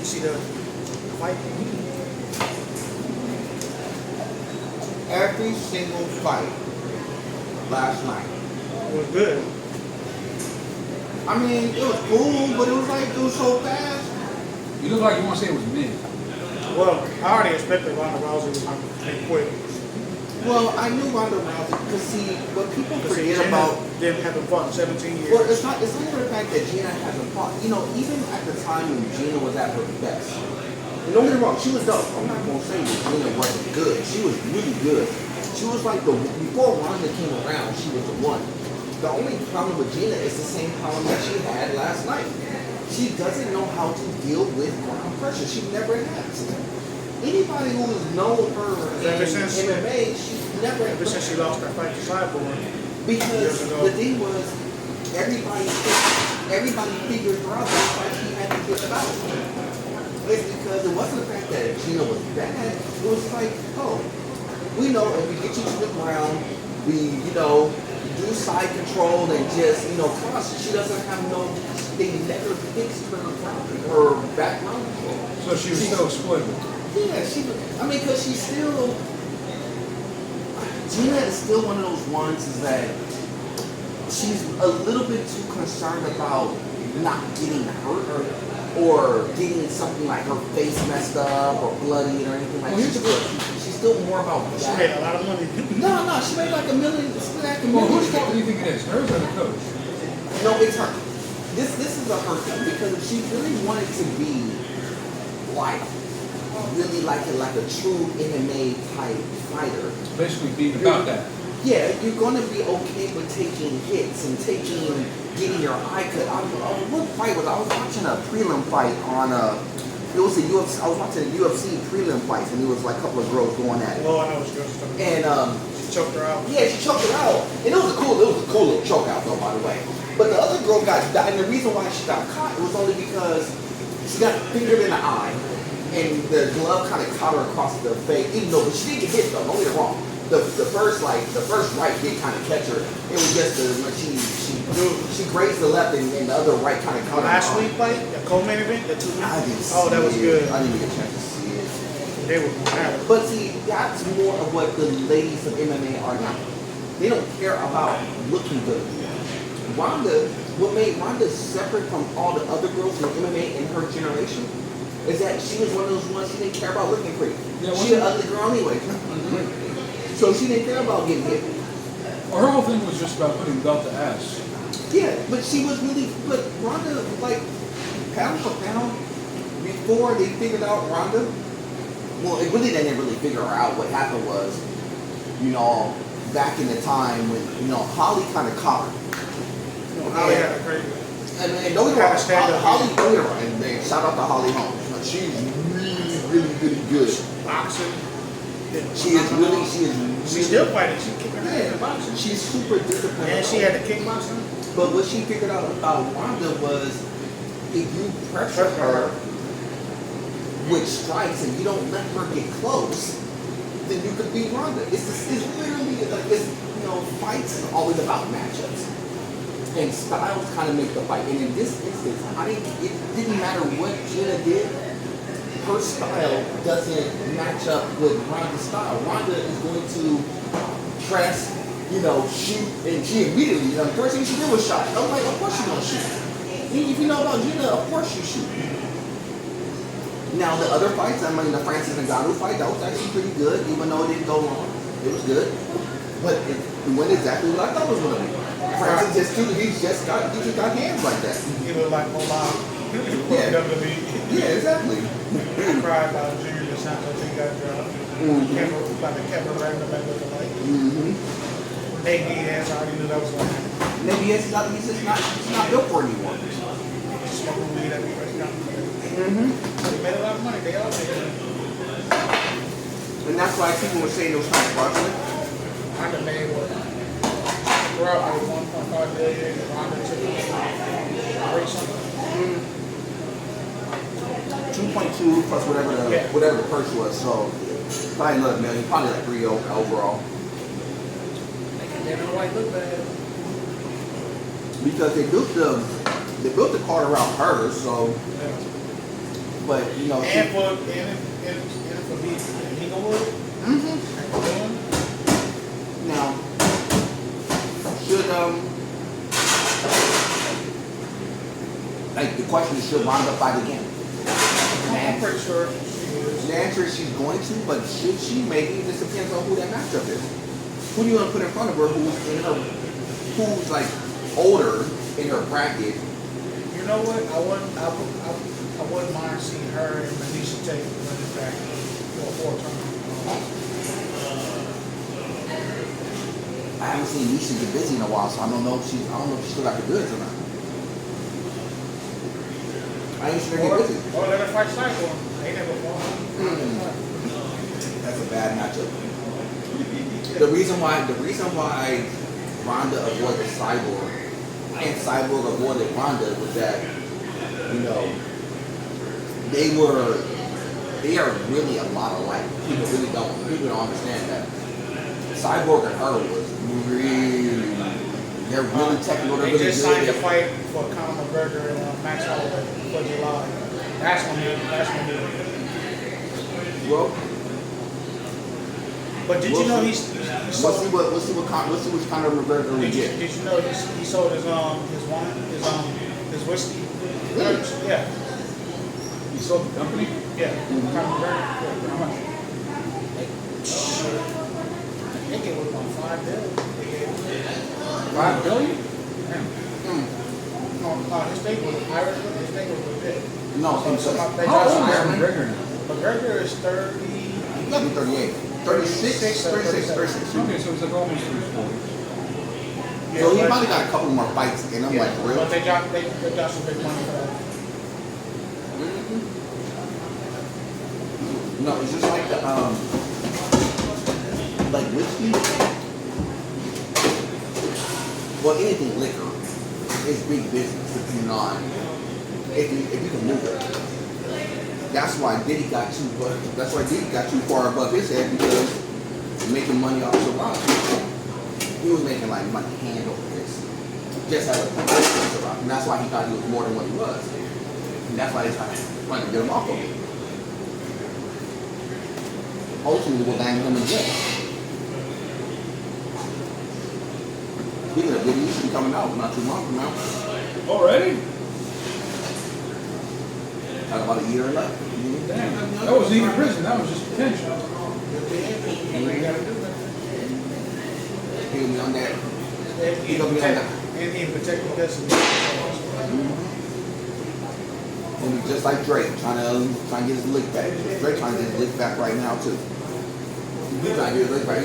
see the fight? Every single fight last night. It was good. I mean, it was cool, but it was so fast. You look like you want to say it was mid. Well, I already expected Ronda Rousey was going to quit. Well, I knew Ronda Rousey because see, what people Because forget Gina about. didn't have fought in 17 years. Well, it's not even the fact that Gina hasn't fought. You know, even at the time when Gina was at her best. And don't get me wrong, she was dope. I'm not gonna say that Gina wasn't good. She was really good. She was like before Ronda came around, she was the one. The only problem with Gina is the same problem that she had last night. She doesn't know how to deal with ground pressure. She never has. Anybody who has known her in MMA, she never. Ever since she lost that fight to Cyborg. Because the thing was, everybody figured her out. That's why she had to get it out. It's because it wasn't the fact that Gina was bad. It was like, oh, we know if we get you to the ground, we, do side control and just, cross. She doesn't have they never fixed her background control. So she was still exploited. Yeah, because she's still, Gina is still one of those ones is that she's a little bit too concerned about not getting hurt or getting something like her face messed up or bloody or anything like that. She's still more about that. She made a lot of money. No, she made like $1 million. Well, whose fault do you think it is? Hers or the coach? No, it's her. This is a her thing because if she really wanted to be really like a true MMA type fighter. Basically being about that. Yeah, you're gonna be okay with taking hits and getting your eye cut. What fight was I was watching a prelim fight on it was a UFC. I was watching a UFC prelim fight and it was like a couple of girls going at it. Oh, I know what you're talking about. And she choked her out. Yeah, she choked her out, and it was a cool little choke out though, by the way. But the other girl got died, and the reason why she got caught was only because she got fingered in the eye. And the glove kind of caught her across the face, even though she didn't get hit though. Don't get it wrong. The first right did kind of catch her. It was just she grazed the left and the other right kind of caught her. Last week fight, the co-main event, the two. I didn't see that was good. I didn't get a chance to see it. They were mad. But see, that's more of what the ladies of MMA are now. They don't care about looking good. Ronda, what made Ronda separate from all the other girls in MMA in her generation is that she was one of those ones she didn't care about looking pretty. Yeah, she an ugly girl anyway. So she didn't care about getting hit. Well, her whole thing was just about putting belt to ass. Yeah, but Ronda, like, pound for pound, before they figured out Ronda, well, they didn't really figure her out. What happened was, back in the time when, Holly kind of caught her. Holly had a great. And don't get me wrong, Holly, and shout out to Holly Holmes. She's really good. Boxing. She's still fighting. She's kicking her ass in boxing. She's super disciplined. And she had the kickboxing. But what she figured out about Ronda was if you pressure her with strikes and you don't let her get close, then you could beat Ronda. It's literally like fights is always about matchups. And styles kind of make the fight. And in this instance, it didn't matter what Gina did. Her style doesn't match up with Ronda's style. Ronda is going to press, shoot, and she immediately, the first thing she did was shot. I was like, of course you're going to shoot. If you know about Gina, of course you shoot. Now, the other fights, the Francis Ngannou fight, that was actually pretty good, even though it didn't go long. It was good. But it went exactly what I thought it was going to be. Francis he just got hands like that. He looked like Mobile. Yeah, exactly. I cried about Junior the Santos he got dropped. Kevin right in the back of the light. Nate Diaz, I already knew that was going to happen. Nate Diaz, he's not built for anymore. Smoking weed everybody got. They made a lot of money. They all made money. And that's why people were saying those kind of fraudulent. Ronda made what? Bro, I was 1.5 billion. Ronda took something. 2.2 plus whatever the purse was, so probably another million, probably like 3 overall. Making David White look bad. Because they built the card around her, so But you know, And for being Inglewood. mm-hmm. Now, should like the question is, should Ronda fight again? I'm pretty sure she is. The answer is she's going to, but should she? Maybe this depends on who that matchup is. Who do you want to put in front of her? Who's like older in her bracket? You know what? I wouldn't mind seeing her and Manisha take running back for a time. I haven't seen Nisha get busy in a while, so I don't know if she still got the goods or not. I ain't sure get busy. Or let her fight Cyborg. They never fought. That's a bad matchup. The reason why Ronda avoided Cyborg and Cyborg avoided Ronda was that, you know, they are really a lot alike. People don't understand that. Cyborg and her was they're really technical. They just signed the fight for Conor McGregor and Max Holloway for July. That's gonna be. Well, but did you know he's sold? We'll see what Conor McGregor we get. Did you know he sold his wine, his whiskey? Yeah. You sold the company? Yeah. Mm-hmm. Conor McGregor. How much? I think it was about $5 billion. $5 billion? Damn. No, his thing was Irish. His thing was legit. No, So How old is Ireland. McGregor now? McGregor is 30. He's got to be 38. 36. Okay, so it's like almost 40. Yeah, So he but- probably got a couple more fights in him, Yeah, like real. but they got some big money for that. No, it's just like the like whiskey. Well, anything liquor is big business depending on if you can move it. That's why Diddy got too far above his head, because he's making money off Ciroc. He was making like money hand over fist. Just had a Ciroc, and that's why he thought he was more than what he was. And that's why he's trying to get him off of it. Ultimately, will land him in jail. Speaking of Diddy, he should be coming out not too long from now. Already? Got about a year left. Damn. That wasn't even prison. That was just detention. You gotta do that. He'll be on that. And he protected destiny. And he's just like Drake, trying to get his lick back. Drake trying to get his lick back right now too. He's trying to get his lick back.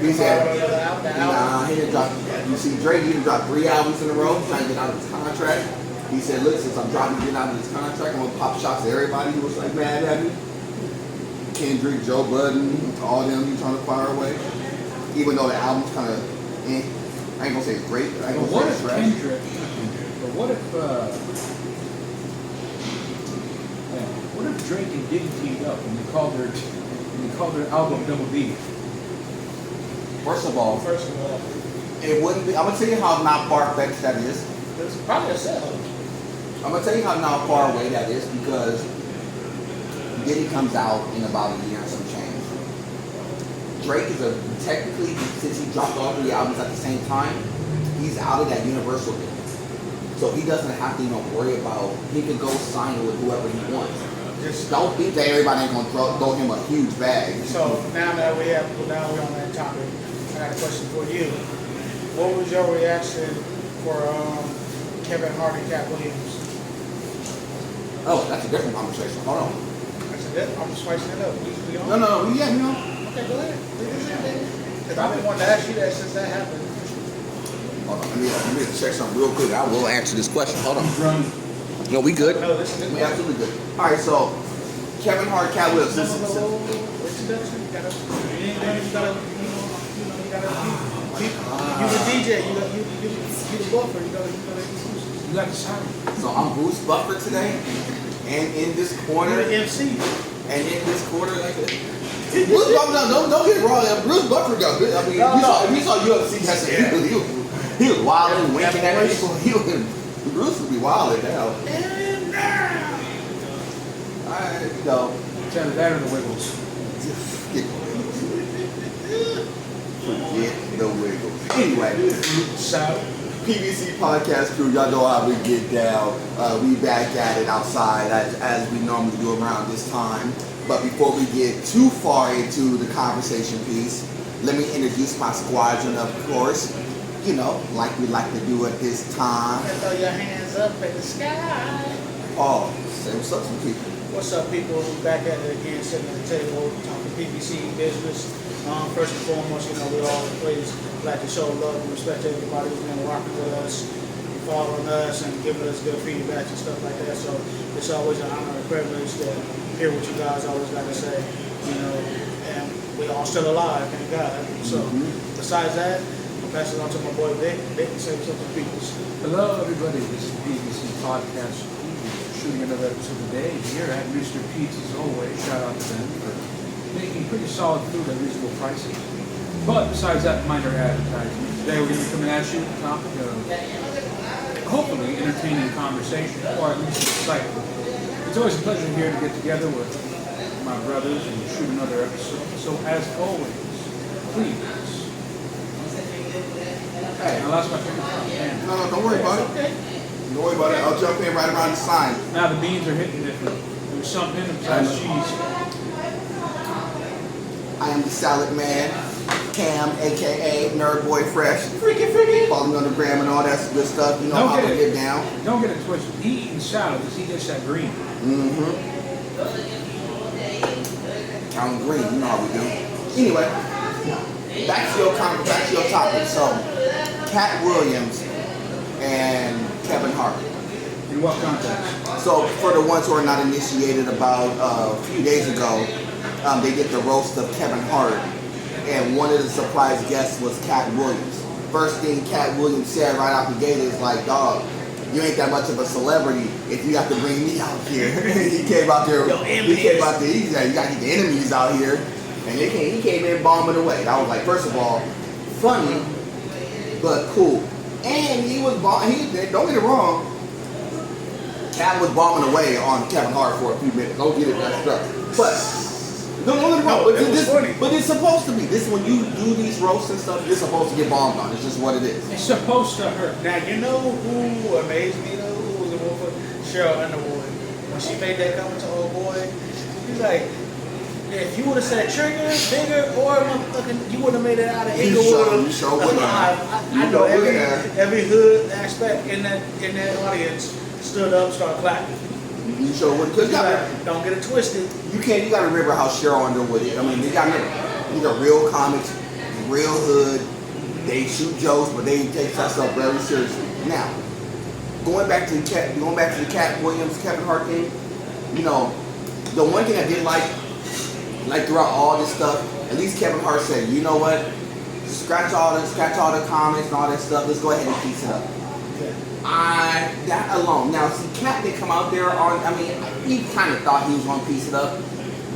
He said, nah, he didn't drop. You see, Drake, he done dropped 3 albums in a row, trying to get out of his contract. He said, look, since I'm getting out of this contract, I'm gonna pop shots at everybody who was like mad at me. Kendrick, Joe Budden, all them he trying to fire away. Even though the album's kind of, I ain't gonna say it's great, but I ain't But gonna what say if it's trash. Kendrick? But what if Drake and Diddy teamed up and they called their album Double D? First of all, it wouldn't be. I'm gonna tell you how not far-fetched that is. It's probably a sell. I'm gonna tell you how not far away that is, because Diddy comes out in about a year and some change. Drake is technically, since he dropped all 3 albums at the same time, he's out of that Universal deal. So he doesn't have to even worry about, he can go sign with whoever he wants. Just don't think that everybody ain't gonna throw him a huge bag. So now that we're on that topic, I got a question for you. What was your reaction for Kevin Hart and Cat Williams? Oh, that's a different conversation. Hold on. I'm spicing it up. We on? No, yeah, you know. Okay, go ahead. Because I've been wanting to ask you that since that happened. Hold on, let me check something real quick. I will answer this question. Hold on. No, we good. No, this is We absolutely good. All right, so Kevin Hart, Cat Williams. Introduction. You the DJ. You the golfer. You You got the sound. So I'm Bruce Buffer today, and in this corner, You're the MC. and in this corner, like Bruce Buffer. Don't get it wrong. Bruce Buffer got good. I mean, if you saw UFC, that's he was wilding, winking at people. Bruce would be wilding now. And now. All You know. It's either that or the Wiggles. Forget the Wiggles. Anyway. So, PVC Podcast Crew, y'all know how we get down. We back at it outside as we normally do around this time. But before we get too far into the conversation piece, let me introduce my squadron, of course. You know, like we like to do at this time. throw your hands up in the sky. Oh, say what's up to people. What's up, people? We're back at it again, sitting at the table, talking PVC business. First and foremost, you know, we always like to show love and respect to everybody who's been rocking with us, following us, and giving us good feedback and stuff like that. So it's always an honor and privilege to hear what you guys always got to say, you know, and we all still alive, thank God. So besides that, I'll pass it on to my boy Vic. Vic, say what's up to people. Hello, everybody. This is PVC Podcast Crew, shooting another episode today here at Mr. Pete's as always. Shout out to them for making pretty solid food at reasonable prices. But besides that minor advertisement, today we're going to be coming at you with a topic of hopefully entertaining conversation, or at least insightful. It's always a pleasure here to get together with my brothers and shoot another episode. So as always, please. Hey, I lost my train of thought. no, don't worry about it. Don't worry about it. I'll jump in right around the sign. Now the beans are hitting different. There's something in it besides cheese. I am the salad man, Cam, aka Nerd Boy Fresh. Freaky. Follow me on the gram and all that good stuff. You know how to get down. Don't get it twisted. He eating salad because he gets that green. I'm green. You know how we do. Anyway, back to your topic. So, Cat Williams and Kevin Hart. In what context? So, for the ones who are not initiated, about a few days ago, they did the roast of Kevin Hart, and one of the surprise guests was Cat Williams. First thing Cat Williams said right out the gate is like, "Dog, you ain't that much of a celebrity if you got to bring me out here." He came out there. He said, "You got to get the enemies out here," and he came in bombing away. And I was like, first of all, funny, but cool. And he was don't get it wrong. Cat was bombing away on Kevin Hart for a few minutes. Don't get it messed up, but. No, but it's supposed to be. This when you do these roasts and stuff, you're supposed to get bombed on. It's just what it is. It's supposed to hurt. Now, you know who amazed me, though? Who was the one for Cheryl Underwood? When she made that comment to old boy, he's like, if you would have said trigger, bigger, or motherfucking, you would have made it out of Inglewood. You sure would have. I know every hood aspect in that audience stood up, started clapping. You sure would. Because don't get it twisted. You got to remember how Cheryl Underwood is. I mean, these are real comics, real hood. They shoot jokes, but they take that stuff very seriously. Now, going back to the Cat Williams, Kevin Hart thing. You know, the one thing I did like throughout all this stuff, at least Kevin Hart said, you know what? Scratch all the comments and all that stuff. Let's go ahead and piece it up. That alone. Now, see, Cat didn't come out there he kind of thought he was going to piece it up,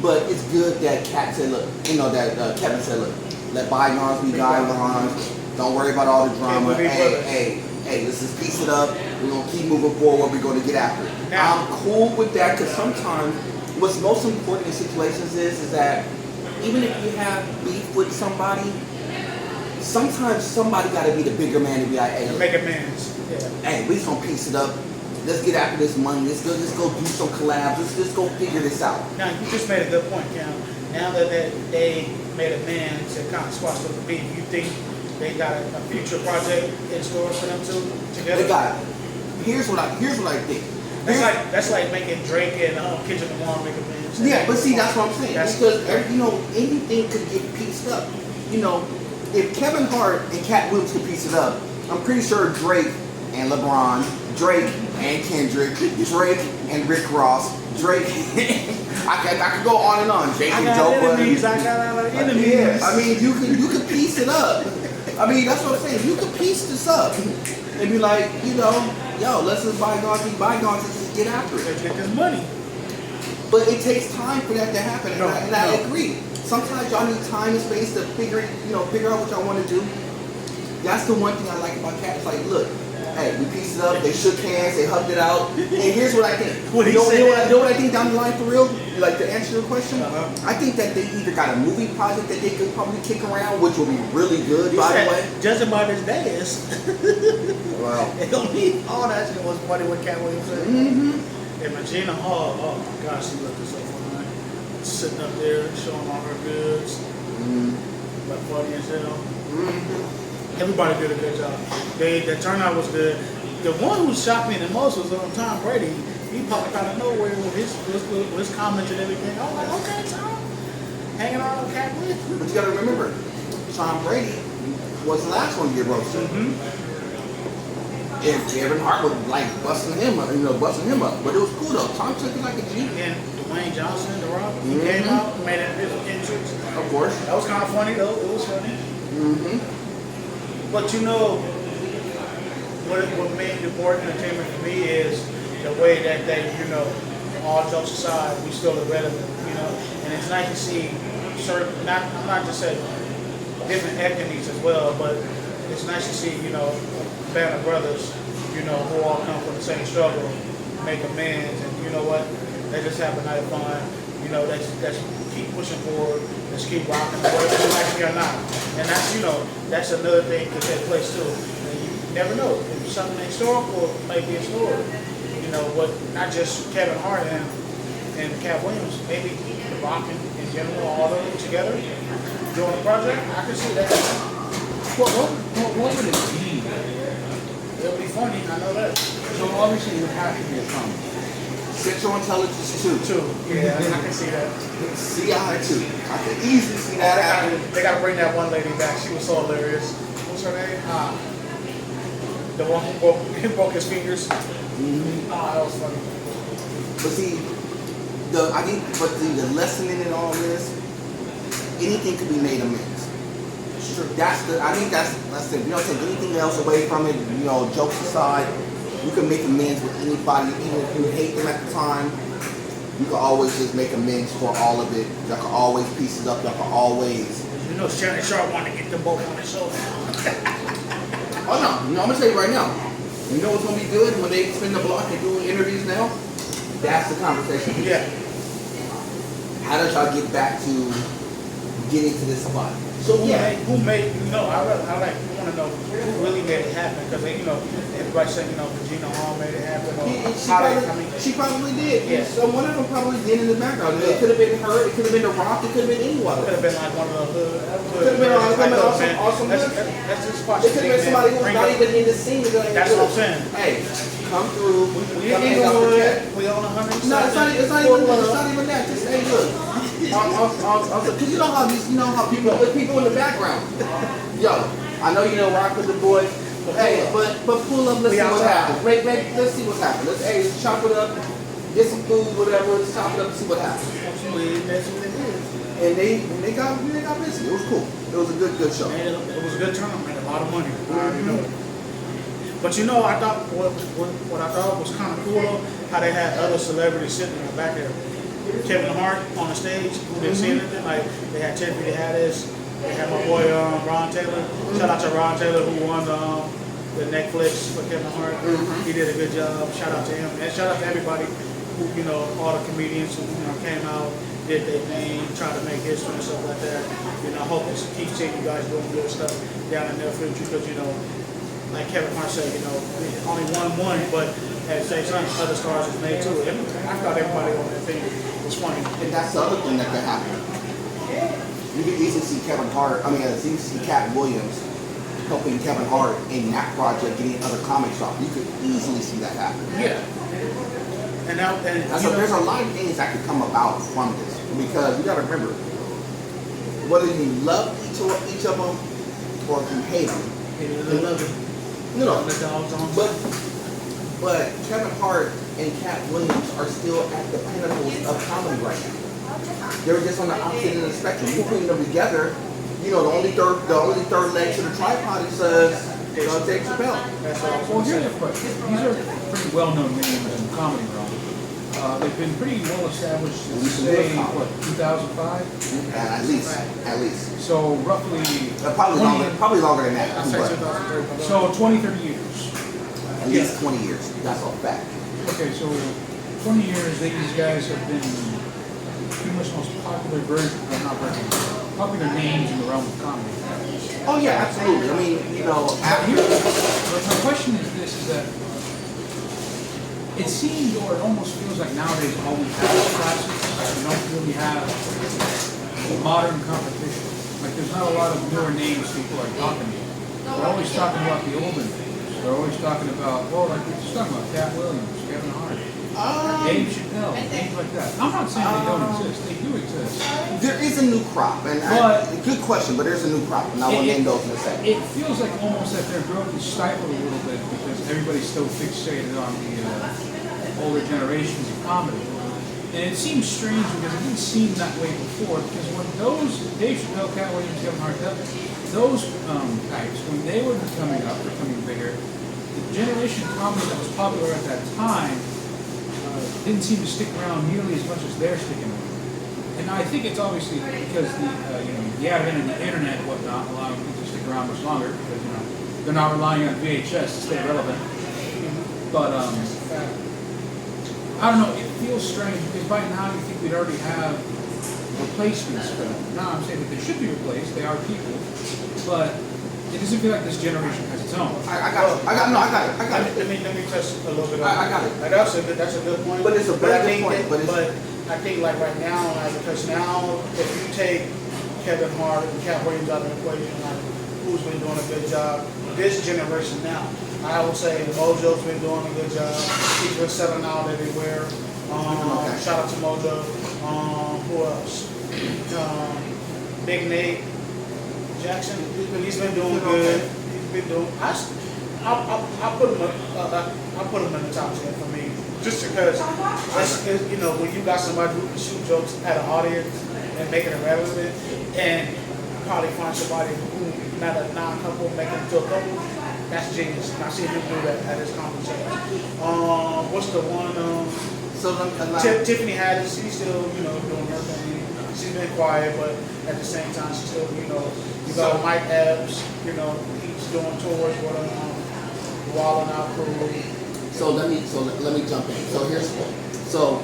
but it's good that Cat said, look, Kevin said, look, let bygones be bygones. Don't worry about all the drama. Hey, let's just piece it up. We're going to keep moving forward. We're going to get after it. Now, I'm cool with that because sometimes what's most important in situations is that even if you have beef with somebody, sometimes somebody got to be the bigger man to be like, hey, make amends. Yeah. Hey, we just gonna piece it up. Let's get after this money. Let's go do some collabs. Let's go figure this out. Now, you just made a good point, Cam. Now that they made amends and kind of squashed up the beef, you think they got a future project in store for them two together? They got it. Here's what I think. That's like making Drake and Kendrick Lamar make amends. Yeah, but see, that's what I'm saying. Because anything could get pieced up. If Kevin Hart and Cat Williams could piece it up, I'm pretty sure Drake and LeBron, Drake and Kendrick, Drake and Rick Ross, Drake. I could go on and on. Jake and Joe Budden. I got enemies. Yeah, I mean, you can piece it up. I mean, that's what I'm saying. You can piece this up and be like, let's just bygones be bygones and just get after it. Let's get this money. But it takes time for that to happen, and I agree. Sometimes y'all need time and space to figure out what y'all want to do. That's the one thing I like about Cat. It's like, look, Hey, we pieced it up. They shook hands. They hugged it out. And here's what I think. What he you said. know what I think down the line for real? Like to answer your question, Uh-huh. I think that they either got a movie project that they could probably kick around, which will be really good. He By said, the way, judging by his dance, wow. it don't need all that shit was funny what Cat Williams said. Mm-hmm. And Gina Hall, oh my gosh, she looked so fine. Sitting up there, showing all her goods, but funny as hell. Everybody did a good job. The turnout was good. The one who shocked me the most was Tom Brady. He popped out of nowhere with his comments and everything. I was like, okay, Tom, hanging out with Cat Williams. But you got to remember, Tom Brady was the last one to get roasted. And Kevin Hart was like busting him up. But it was cool though. Tom took it like a G. And Dwayne Johnson, The Rock, he came out, made an entrance. Of course. That was kind of funny though. It was funny. But you know, what made the more entertainment for me is the way that they, you know, all jokes aside, we still are relevant, you know. And it's nice to see certain, I'm not just saying different ethnies as well, but it's nice to see, you know, a band of brothers, you know, who all come from the same struggle, make amends, and you know what, they just have a night of fun, you know, that's keep pushing forward, let's keep rocking, whether you like me or not. And that's, you know, that's another thing to take place too. And you never know, if something historical might be in store. You know, what, not just Kevin Hart and Cat Williams, maybe The Rock in general, all of them together doing a project, I can see that. What would it be? It'll be funny, I know that. So obviously it would have to be a comedy. Central Intelligence 2. Yeah, I can see that. CI 2. I can easily see that happening. They gotta bring that one lady back. She was so hilarious. What's her name? The one who broke his fingers. That was funny. But see, the lesson in it all is anything could be made amends. True. I think that's it. You don't take anything else away from it. You know, jokes aside, you can make amends with anybody, even if you hate them at the time. You can always just make amends for all of it. Y'all can always piece it up. Y'all can always. You know, Shannon Sharp wanted to get them both on the show. Oh no, I'm gonna tell you right now. You know what's gonna be good when they spin the block and do interviews now? That's the conversation. Yeah. How did y'all get back to getting to this spot? So who made, you know, I want to know who really made it happen, because you know, everybody said, you know, Gina Hall made it happen, or She probably did. Yeah. So one of them probably did in the background. It could have been her, it could have been The Rock, it could have been anyone. It could have been like one of the Could have been awesome. That's just It could have been somebody who's not even in the scene. That's what I'm saying. Hey, come through. We own 100. No, it's not even that. Just hey, look. Because you know how people in the background. Yo, I know you know Rock with the boys. Hey, but pull up. Let's see what happens. Let's see what's happening. Let's chop it up. Get some food, whatever. Let's chop it up and see what happens. That's what it is. And they got busy. It was cool. It was a good show. Man, it was a good tournament. Made a lot of money. I already know it. But you know, I thought what I thought was kind of cool though, how they had other celebrities sitting in the back there. Kevin Hart on the stage, who didn't see anything. Like they had Tiffany, they had this. They had my boy Ron Taylor. Shout out to Ron Taylor who won the Netflix for Kevin Hart. He did a good job. Shout out to him. And shout out to everybody who, you know, all the comedians who, you know, came out, did their thing, tried to make history and stuff like that. You know, I hope to keep seeing you guys doing good stuff down in their future, because, you know, like Kevin Hart said, you know, only won, but at the same time, other stars was made too. I thought everybody on that thing was funny. And that's the other thing that could happen. You could easily see Kevin Hart, you see Cat Williams helping Kevin Hart in that project, getting other comics off. You could easily see that happen. Yeah. And there's a lot of things that could come about from this, because you got to remember, whether you love each of them or if you hate them, but Kevin Hart and Cat Williams are still at the pinnacles of comedy right now. They're just on the opposite end of the spectrum. You putting them together, you know, the only third leg to the tripod is Dave Chappelle. Well, here's a question. These are pretty well-known names in the comedy realm. They've been pretty well established since, say, what, 2005? At least. So roughly... Probably longer than that. I'd say 2003. So 20, 30 years. At least 20 years. That's a fact. Okay, so 20 years, these guys have been pretty much the most popular popular names in the realm of comedy. Oh yeah, absolutely. I mean, you know, But my question is this: is that it seems, or it almost feels like nowadays all we have is classics. We don't really have modern competition. Like there's not a lot of newer names people are talking about. They're always talking about the olden days. They're always talking about, well, like we're just talking about Cat Williams, Kevin Hart, Dave Chappelle, things like that. I'm not saying they don't exist. They do exist. there is a new crop, and good question, but there's a new crop, and I will name those in a second. It feels like almost that their growth is stifled a little bit because everybody's still fixated on the older generations of comedy. And it seems strange because it didn't seem that way before. Because when those Dave Chappelle, Cat Williams, Kevin Hart, those types, when they were coming up, becoming bigger, the generation of comedy that was popular at that time didn't seem to stick around nearly as much as they're sticking around. And I think it's obviously because the advent of the internet and whatnot allowing people to stick around much longer because they're not relying on VHS to stay relevant. But I don't know, it feels strange because by now you think we'd already have replacements for them. Now I'm saying that they should be replaced, they are people, but it doesn't feel like this generation has its own. I got it. Let me touch a little bit on I got it. Like, that's a good point. But it's a very good point. But I think like right now, like, because now if you take Kevin Hart and Cat Williams out of the equation, like who's been doing a good job, this generation now, I would say Mojo's been doing a good job. He's been selling out everywhere. Shout out to Mojo. Who else? Big Nate Jackson. He's been doing good. He's been doing. I put him in the top 10 for me, just because when you got somebody who can shoot jokes at an audience and make it irrelevant, and probably find somebody who not a non-couple, make it into a couple. That's genius. And I see him do that at his conference. What's the one? Tiffany Haddish. She's still, doing her thing. She's been quiet, but at the same time, she's still, you got Mike Epps. He's doing tours with Wall and Out Crew. So let me jump in. So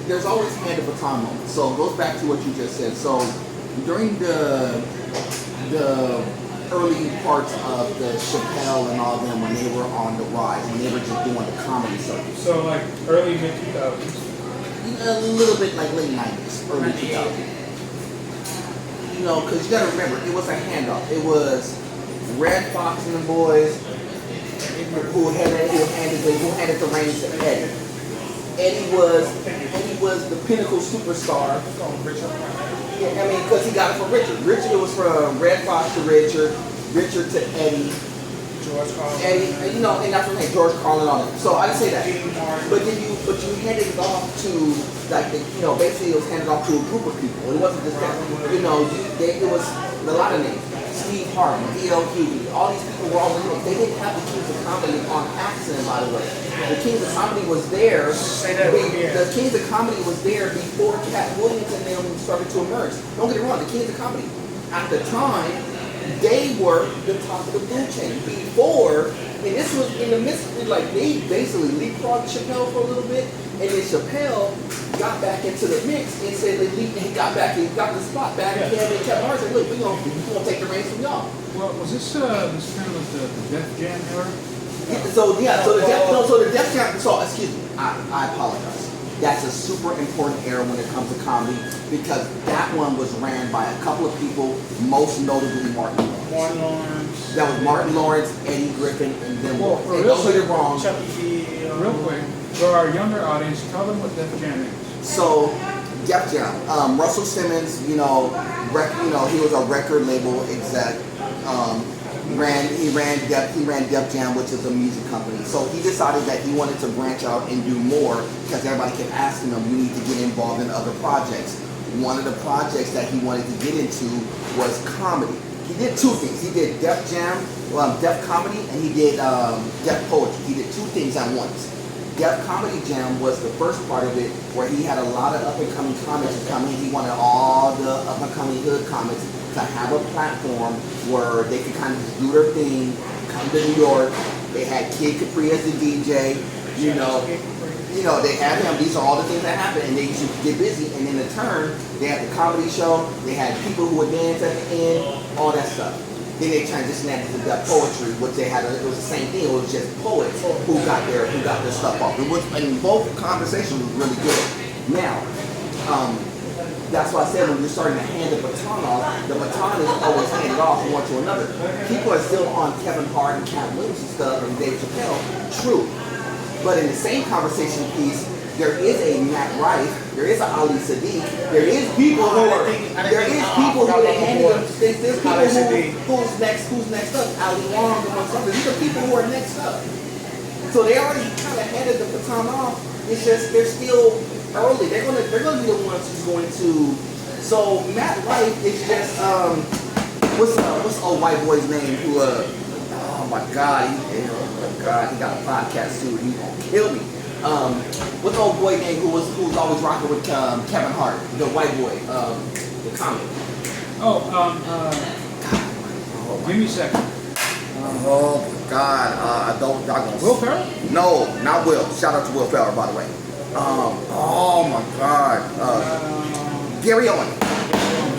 there's always hand of baton moments. So it goes back to what you just said. So during the early parts of the Chappelle and all them, when they were on the rise, when they were just doing the comedy circuit. So like early mid-2000s? A little bit like late 90s, early 2000s. Because you gotta remember, it was a handoff. It was Red Fox and the boys who handed the reins to Eddie. Eddie was the pinnacle superstar. Yeah, because he got it from Richard. Richard was from Red Fox to Richard to Eddie. George Carlin. Eddie, and that's what I'm saying, George Carlin on it. So I'd say that. But you handed it off to, basically it was handed off to a group of people. It wasn't just that. It was a lot of names. Steve Harvey, D.L. Hughley, all these people were all in it. They didn't have the Kings of Comedy on accident, by the way. The Kings of Comedy was there. The Kings of Comedy was there before Cat Williams and them started to emerge. Don't get it wrong, the Kings of Comedy, at the time, they were the top of the food chain. Before, and this was in the midst of, they basically leapfrogged Chappelle for a little bit, and then Chappelle got back into the mix and said he got the spot back, and Kevin Hart said, look, we're gonna take the reins from y'all. Well, was this kind of like the Def Jam era? So the Def Jam. So excuse me, I apologize. That's a super important era when it comes to comedy because that one was ran by a couple of people, most notably Martin Lawrence. That was Martin Lawrence, Eddie Griffin, and them. Don't get it wrong. Real quick, for our younger audience, tell them what Def Jam is. So, Def Jam. Russell Simmons, he was a record label exec. He ran Def Jam, which is a music company. So he decided that he wanted to branch out and do more because everybody kept asking him, you need to get involved in other projects. One of the projects that he wanted to get into was comedy. He did two things. He did Def Jam, Def Comedy, and he did Def Poetry. He did two things at once. Def Comedy Jam was the first part of it where he had a lot of up-and-coming comics coming. He wanted all the up-and-coming hood comics to have a platform where they could kind of just do their thing, come to New York, They had Kid Capri as the DJ. You know, they had him. These are all the things that happen, and they used to get busy. And in turn, they had the comedy show. They had people who would dance at the end, all that stuff. Then they transitioned that into the poetry, which they had. It was the same thing. It was just poets who got their stuff off. It was, and both conversations was really good. Now, that's why I said when you're starting to hand the baton off, the baton is always handed off one to another. People are still on Kevin Hart and Cat Williams and stuff and Dave Chappelle. True. But in the same conversation piece, there is a Matt Rife, there is a Ali Sadiq, there is people who are, they handed them, there's people who's next up, Ali Wong and what's up. These are people who are next up. So they already kind of handed the baton off. It's just they're still early. They're gonna be the ones who's going to. So Matt Rife is just what's old white boy's name who oh my god he got a podcast too. He's gonna kill me. What's the old boy name who's always rocking with Kevin Hart, the white boy, the comic. Give me a second. Oh God, I don't. Will Ferrell? No, not Will. Shout out to Will Ferrell, by the way. Oh my God, Gary Owen.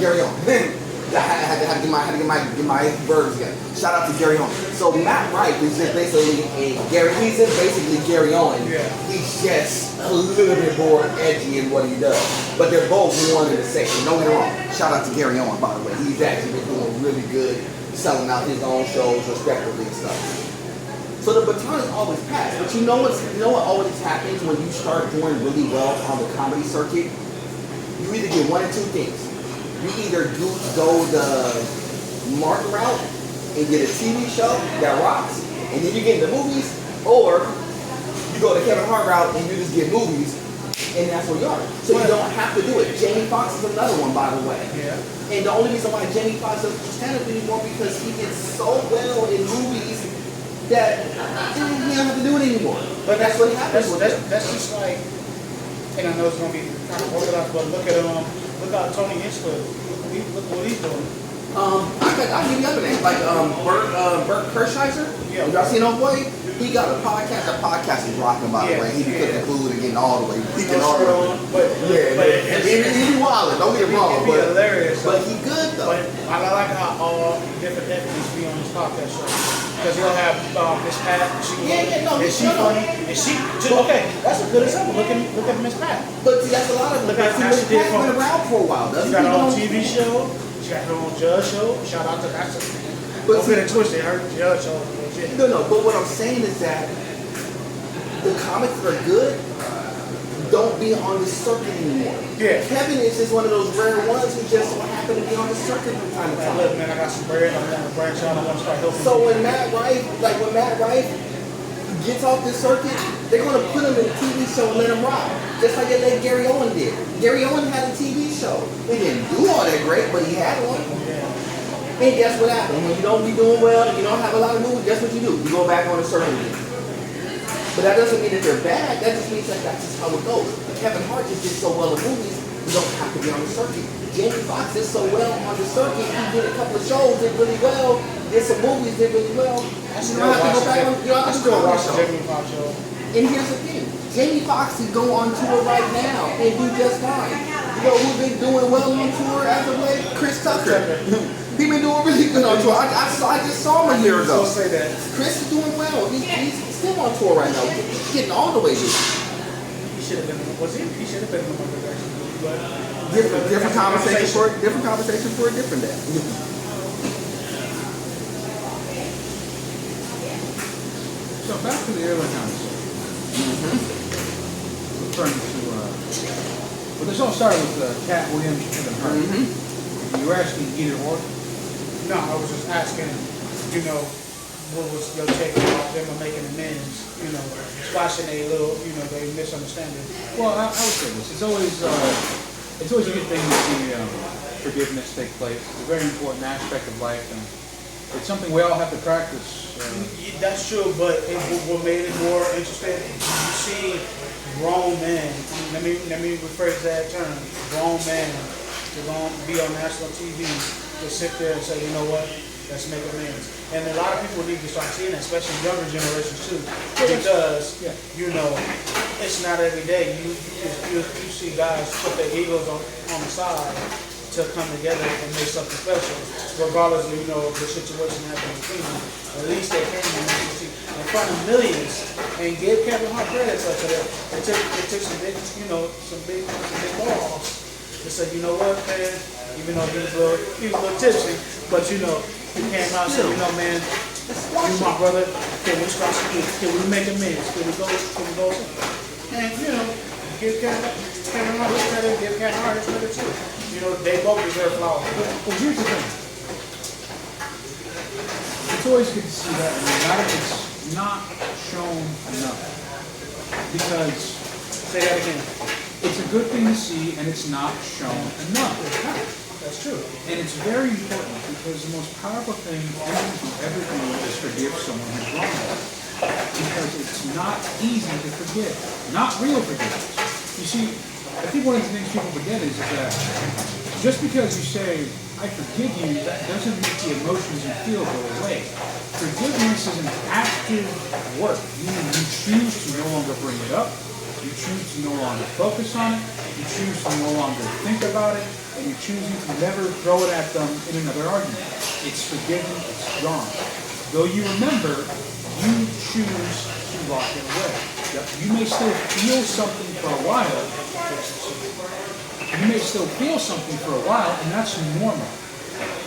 Gary Owen. I had to get my verbs again. Shout out to Gary Owen. So Matt Rife is just basically he's just basically Gary Owen. Yeah. He's just a little bit more edgy in what he does. But they're both one and the same. Don't get me wrong. Shout out to Gary Owen, by the way. He's actually been doing really good, selling out his own shows respectively and stuff. So the baton is always passed. But you know what always happens when you start doing really well on the comedy circuit? You either get one or two things. You either go the Martin route and get a TV show that rocks, and then you get into movies, or you go the Kevin Hart route and you just get movies, and that's where you are. So you don't have to do it. Jamie Foxx is another one, by the way. Yeah. And the only reason why Jamie Foxx doesn't stand up anymore because he did so well in movies that he don't have to do it anymore. But that's what happens with him. That's just like, and I know it's gonna be kind of organized, but look at Tony Hinchcliffe. Look what he's doing. I'll give you other names like Bert Kirschheiser. Yeah. Y'all seen old boy? He got a podcast. That podcast is rocking, by the way. He be cooking food and getting all the way. He can all the way. But he be wildin'. Don't get it wrong. It'd be hilarious. But he good though. But I like how all different ethnies be on this podcast show. Because he'll have Miss Pat. Is she funny? And she okay. That's a good example. Look at Miss Pat. But see, that's a lot of. Look at how Miss she did. Pat's been around for a while. She got her own TV show. She got her own judge show. Shout out to that. Don't get it twisted. Her judge show is legit. No. But what I'm saying is that the comics that are good don't be on the circuit anymore. Yeah. Kevin is just one of those rare ones who just so happen to be on the circuit from time to time. Look, man, I got some bread. I want to branch out. I want to start helping. So when Matt Rife gets off the circuit, they're gonna put him in a TV show and let him rock. Just like they let Gary Owen did. Gary Owen had a TV show. He didn't do all that great, but he had one. Yeah. And guess what happens? When you don't be doing well and you don't have a lot of movies, guess what you do? You go back on the circuit again. But that doesn't mean that they're bad. That just means that that's just how it goes. Kevin Hart just did so well in movies, you don't have to be on the circuit. Jamie Foxx did so well on the circuit. He did a couple of shows, did really well. Did some movies, did really well. You don't have to go back on. You don't have to go on the show. Jamie Foxx show. And here's the thing: Jamie Foxx can go on tour right now and do just fine. You know who's been doing well on tour as of late? Chris Tucker. He been doing really good on tour. I just saw him a year ago. Say that. Chris is doing well. He's still on tour right now. He's getting all the way there. He should have been. He should have been in the One Direction movie, but different conversation for a different day. So back to the early conversation. Referring to, well, this all started with Cat Williams and Kevin Hart. You were asking either or? no, I was just asking, what was your take about them making amends, squashing a little, they misunderstanding. Well, I would say this. It's always a good thing to see forgiveness take place. It's a very important aspect of life, and it's something we all have to practice. That's true, but what made it more interesting, you see grown men, let me rephrase that term, grown men, to be on national TV, to sit there and say, you know what, let's make amends. And a lot of people need to start seeing that, especially younger generations too, because you know it's not every day you see guys put their egos on the side to come together and make something special, regardless of the situation happening between them. At least they came in front of millions and give Kevin Hart credit for that. It took some big balls to say, you know what, man, even though he was a little tipsy, but he came out and said, man, you my brother, can we start some gigs? Can we make amends? Can we go? And give Kevin Hart his credit, give Kevin Hart his credit too. They both deserve flowers. Well, here's the thing. It's always good to see that, and it's not shown enough. Because, say that again. It's a good thing to see, and it's not shown enough. That's true. And it's very important, because the most powerful thing anyone can ever do is forgive someone who's wronged us. Because it's not easy to forgive. Not real forgiveness. You see, I think one of the things people forget is that just because you say, I forgive you, that doesn't make the emotions you feel go away. Forgiveness is an active work, meaning you choose to no longer bring it up, you choose to no longer focus on it, you choose to no longer think about it, and you're choosing to never throw it at them in another argument. It's forgiven, it's gone. Though you remember, you choose to lock it away. You may still feel something for a while. And that's normal.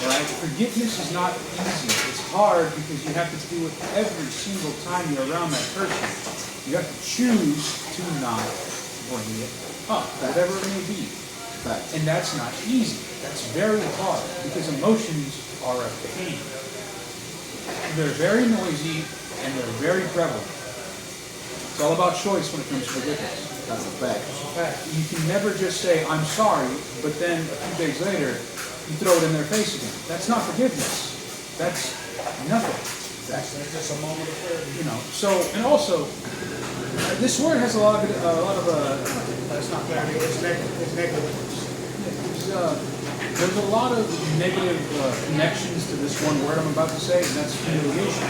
Right? Forgiveness is not easy. It's hard because you have to do it every single time you're around that person. You have to choose to not bring it up, whatever it may be. And that's not easy. That's very hard because emotions are a pain. They're very noisy and they're very prevalent. It's all about choice when it comes to forgiveness. That's a fact. You can never just say, I'm sorry, but then a few days later, you throw it in their face again. That's not forgiveness. That's nothing. That's just a moment of clarity. And also, this word has a lot of that's not clarity, it's negative. There's a lot of negative connections to this one word I'm about to say, and that's humiliation.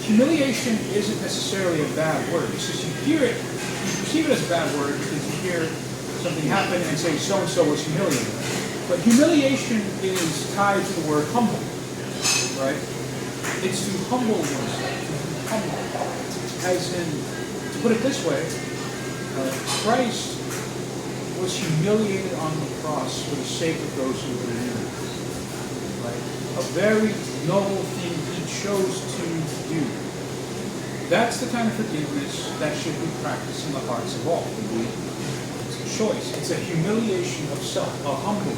Humiliation isn't necessarily a bad word. It's just you hear it, you perceive it as a bad word because you hear something happen and say so-and-so was humiliated. But humiliation is tied to the word humble, right? It's to humble oneself, humble. As in, to put it this way, Christ was humiliated on the cross for the sake of those who believe. Right? A very noble thing he chose to do. That's the kind of forgiveness that should be practiced in the hearts of all. It's a choice. It's a humiliation of self, a humbling.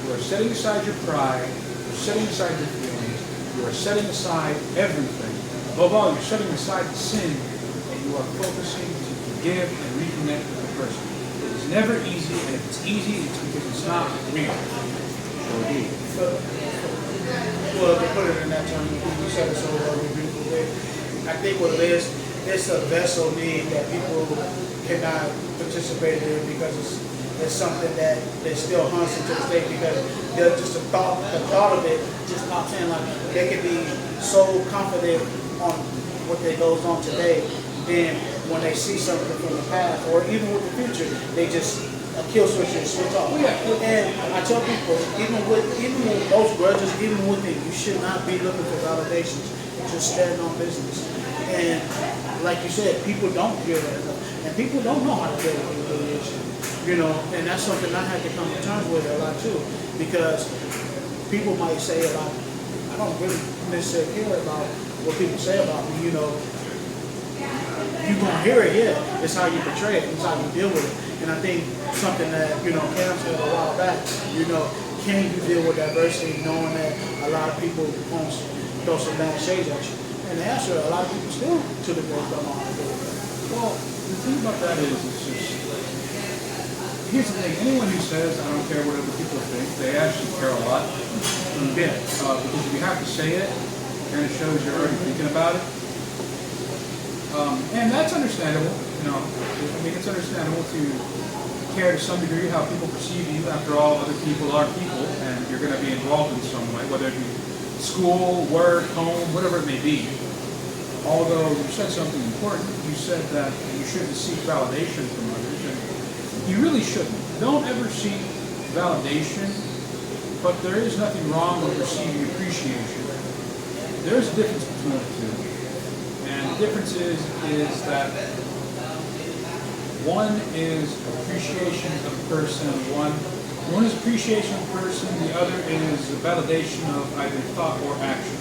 You are setting aside your pride, you're setting aside your feelings, you are setting aside everything. Above all, you're setting aside the sin, and you are focusing to forgive and reconnect with the person. It is never easy, and if it's easy, it's because it's not real. Well, to put it in that term, you said it so beautiful way. I think what it is, it's a vessel need that people cannot participate in because it's something that they still hunts into the state because they're just the thought of it just pops in. Like they can be so confident on what that goes on today, then when they see something from the past or even with the future, they just kill switch and switch off. And I tell people, even with those grudges, even with it, you should not be looking for validations. Just stand on business. And like you said, people don't hear that enough. And people don't know how to deal with humiliation. And that's something I had to come to terms with a lot too. Because people might say a lot, I don't really necessarily care about what people say about me, You're gonna hear it, yeah. It's how you portray it, it's how you deal with it. And I think something that, Cam said a while back, can you deal with adversity knowing that a lot of people won't throw some bad shades at you? And the answer, a lot of people still to the day don't know how to deal with that. Well, the thing about that is, it's just, here's the thing, anyone who says, I don't care what other people think, they actually care a lot. Because if you have to say it, it kind of shows you're already thinking about it. And that's understandable, it's understandable to care to some degree how people perceive you. After all, other people are people, and you're going to be involved in some way, whether it be school, work, home, whatever it may be. Although you said something important, you said that you shouldn't seek validation from others, and you really shouldn't. Don't ever seek validation, but there is nothing wrong with receiving appreciation. There's a difference between the two, and the difference is that one is appreciation of a person, one is appreciation of a person, the other is a validation of either thought or action,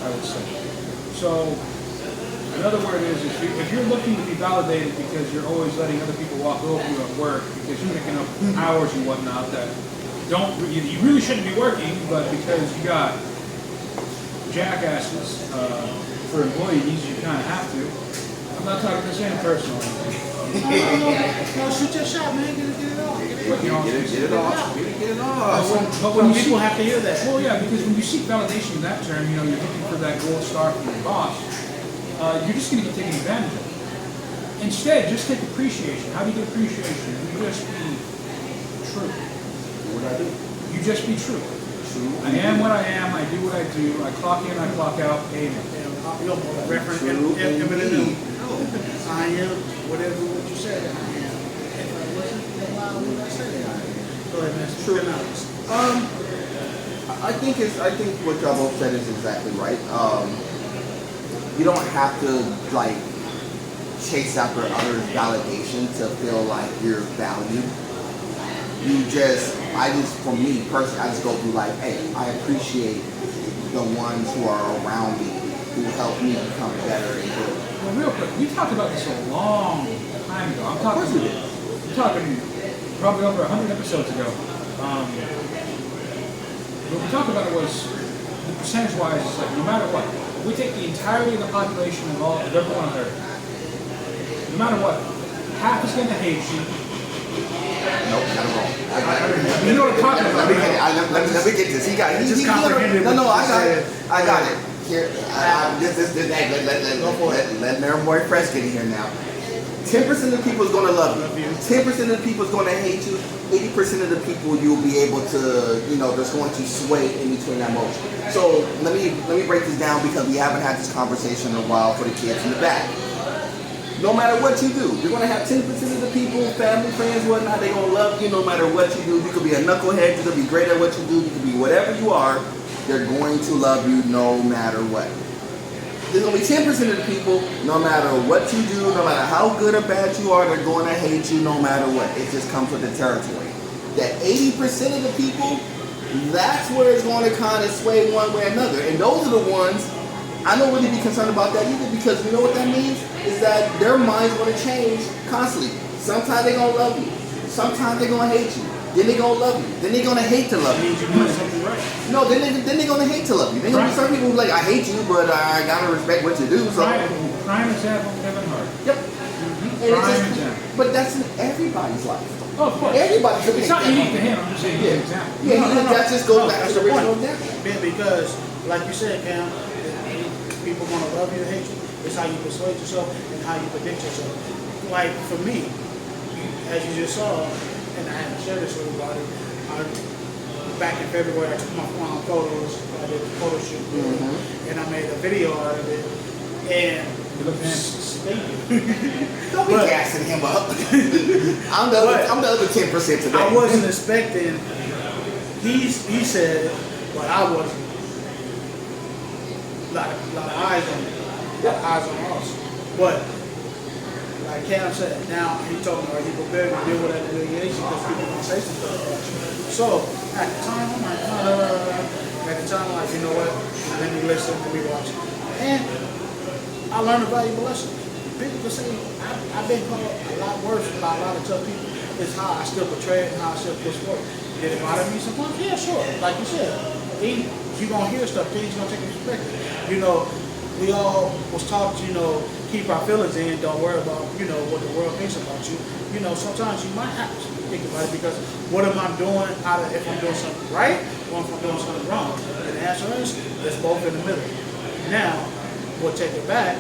I would say. So, another word is if you're looking to be validated because you're always letting other people walk over you at work because you're making up hours and whatnot that you really shouldn't be working, but because you got jackasses for employees, you kind of have to. I'm not talking the same person. No, shoot your shot, man. Get it off. Get it off. But when People have to hear that. Well, yeah, because when you seek validation in that term, you're looking for that gold star from your boss. You're just going to get taken advantage of. Instead, just take appreciation. How do you get appreciation? You just be true. What I do? You just be true. True. I am what I am. I do what I do. I clock in. I clock out. Amen. You don't know that reference. True indeed. I am whatever what you said I am. If I wasn't, then why would I say that I am? Go ahead, man. True. True. I think what y'all both said is exactly right. You don't have to like chase after others' validation to feel like you're valued. For me personally, I just go through like, hey, I appreciate the ones who are around me, who help me become better and good. Well, real quick, we talked about this a long time ago. Of course we did. I'm talking probably over 100 episodes ago. What we talked about it was, percentage-wise, it's like no matter what, if we take the entirety of the population of everyone on Earth, no matter what, half is going to hate you. Nope, not at all. You know what I'm talking about. Let me get this. He got it. Just comprehended No, what I you got said. it. I got it. Here, let Mayor Boy Fresh get in here now. 10% of the people is going to love you. 10% of the people is going to hate you. 80% of the people you'll be able to, that's going to sway in between that motion. So let me break this down because we haven't had this conversation in a while for the kids in the back. No matter what you do, you're going to have 10% of the people, family, friends, whatnot, they're going to love you no matter what you do. You could be a knucklehead, you could be great at what you do, you could be whatever you are, they're going to love you no matter what. There's going to be 10% of the people, no matter what you do, no matter how good or bad you are, they're going to hate you no matter what. It just comes with the territory. That 80% of the people, that's where it's going to kind of sway one way or another. And those are the ones, I don't really be concerned about that either because you know what that means? Is that their mind's going to change constantly. Sometimes they're going to love you. Sometimes they're going to hate you. Then they're going to love you. Then they're going to hate to love you. You're doing something right. No, then they're going to hate to love you. Then right. Some people who like, I hate you, but I got to respect what you do. So. Prime example, Kevin Hart. Yep. Prime example. But that's in everybody's life. Oh, of course. Everybody's It's not unique to him. I'm just saying an example. Yeah, that just goes back to the original example. Because, like you said, Cam, people going to love you or hate you. It's how you persuade yourself and how you predict yourself. Like, for me, as you just saw, and I haven't shared this with everybody, back in February, I took my photos, I did a photo shoot, and I made a video out of it, and thank you. Don't be gassing him up. I'm the other 10% today. I wasn't expecting, he said, but I wasn't. A lot of eyes on me. A lot of eyes on us. But like Cam said, now he told me, are you prepared to deal with that humiliation because people are going to say some stuff about you? So at the time, I'm like, you know what? Let me listen, let me watch. And I learned a valuable lesson. People can say, I've been called a lot worse by a lot of tough people. It's how I still portray it and how I still push forward. Did it bother me sometimes? Yeah, sure. Like you said, you're going to hear stuff, things you're going to take into perspective. We all was taught, keep our feelings in, don't worry about, what the world thinks about you. Sometimes you might have to think about it because what am I doing if I'm doing something right or if I'm doing something wrong? And the answer is, it's both in the middle. Now, we'll take it back.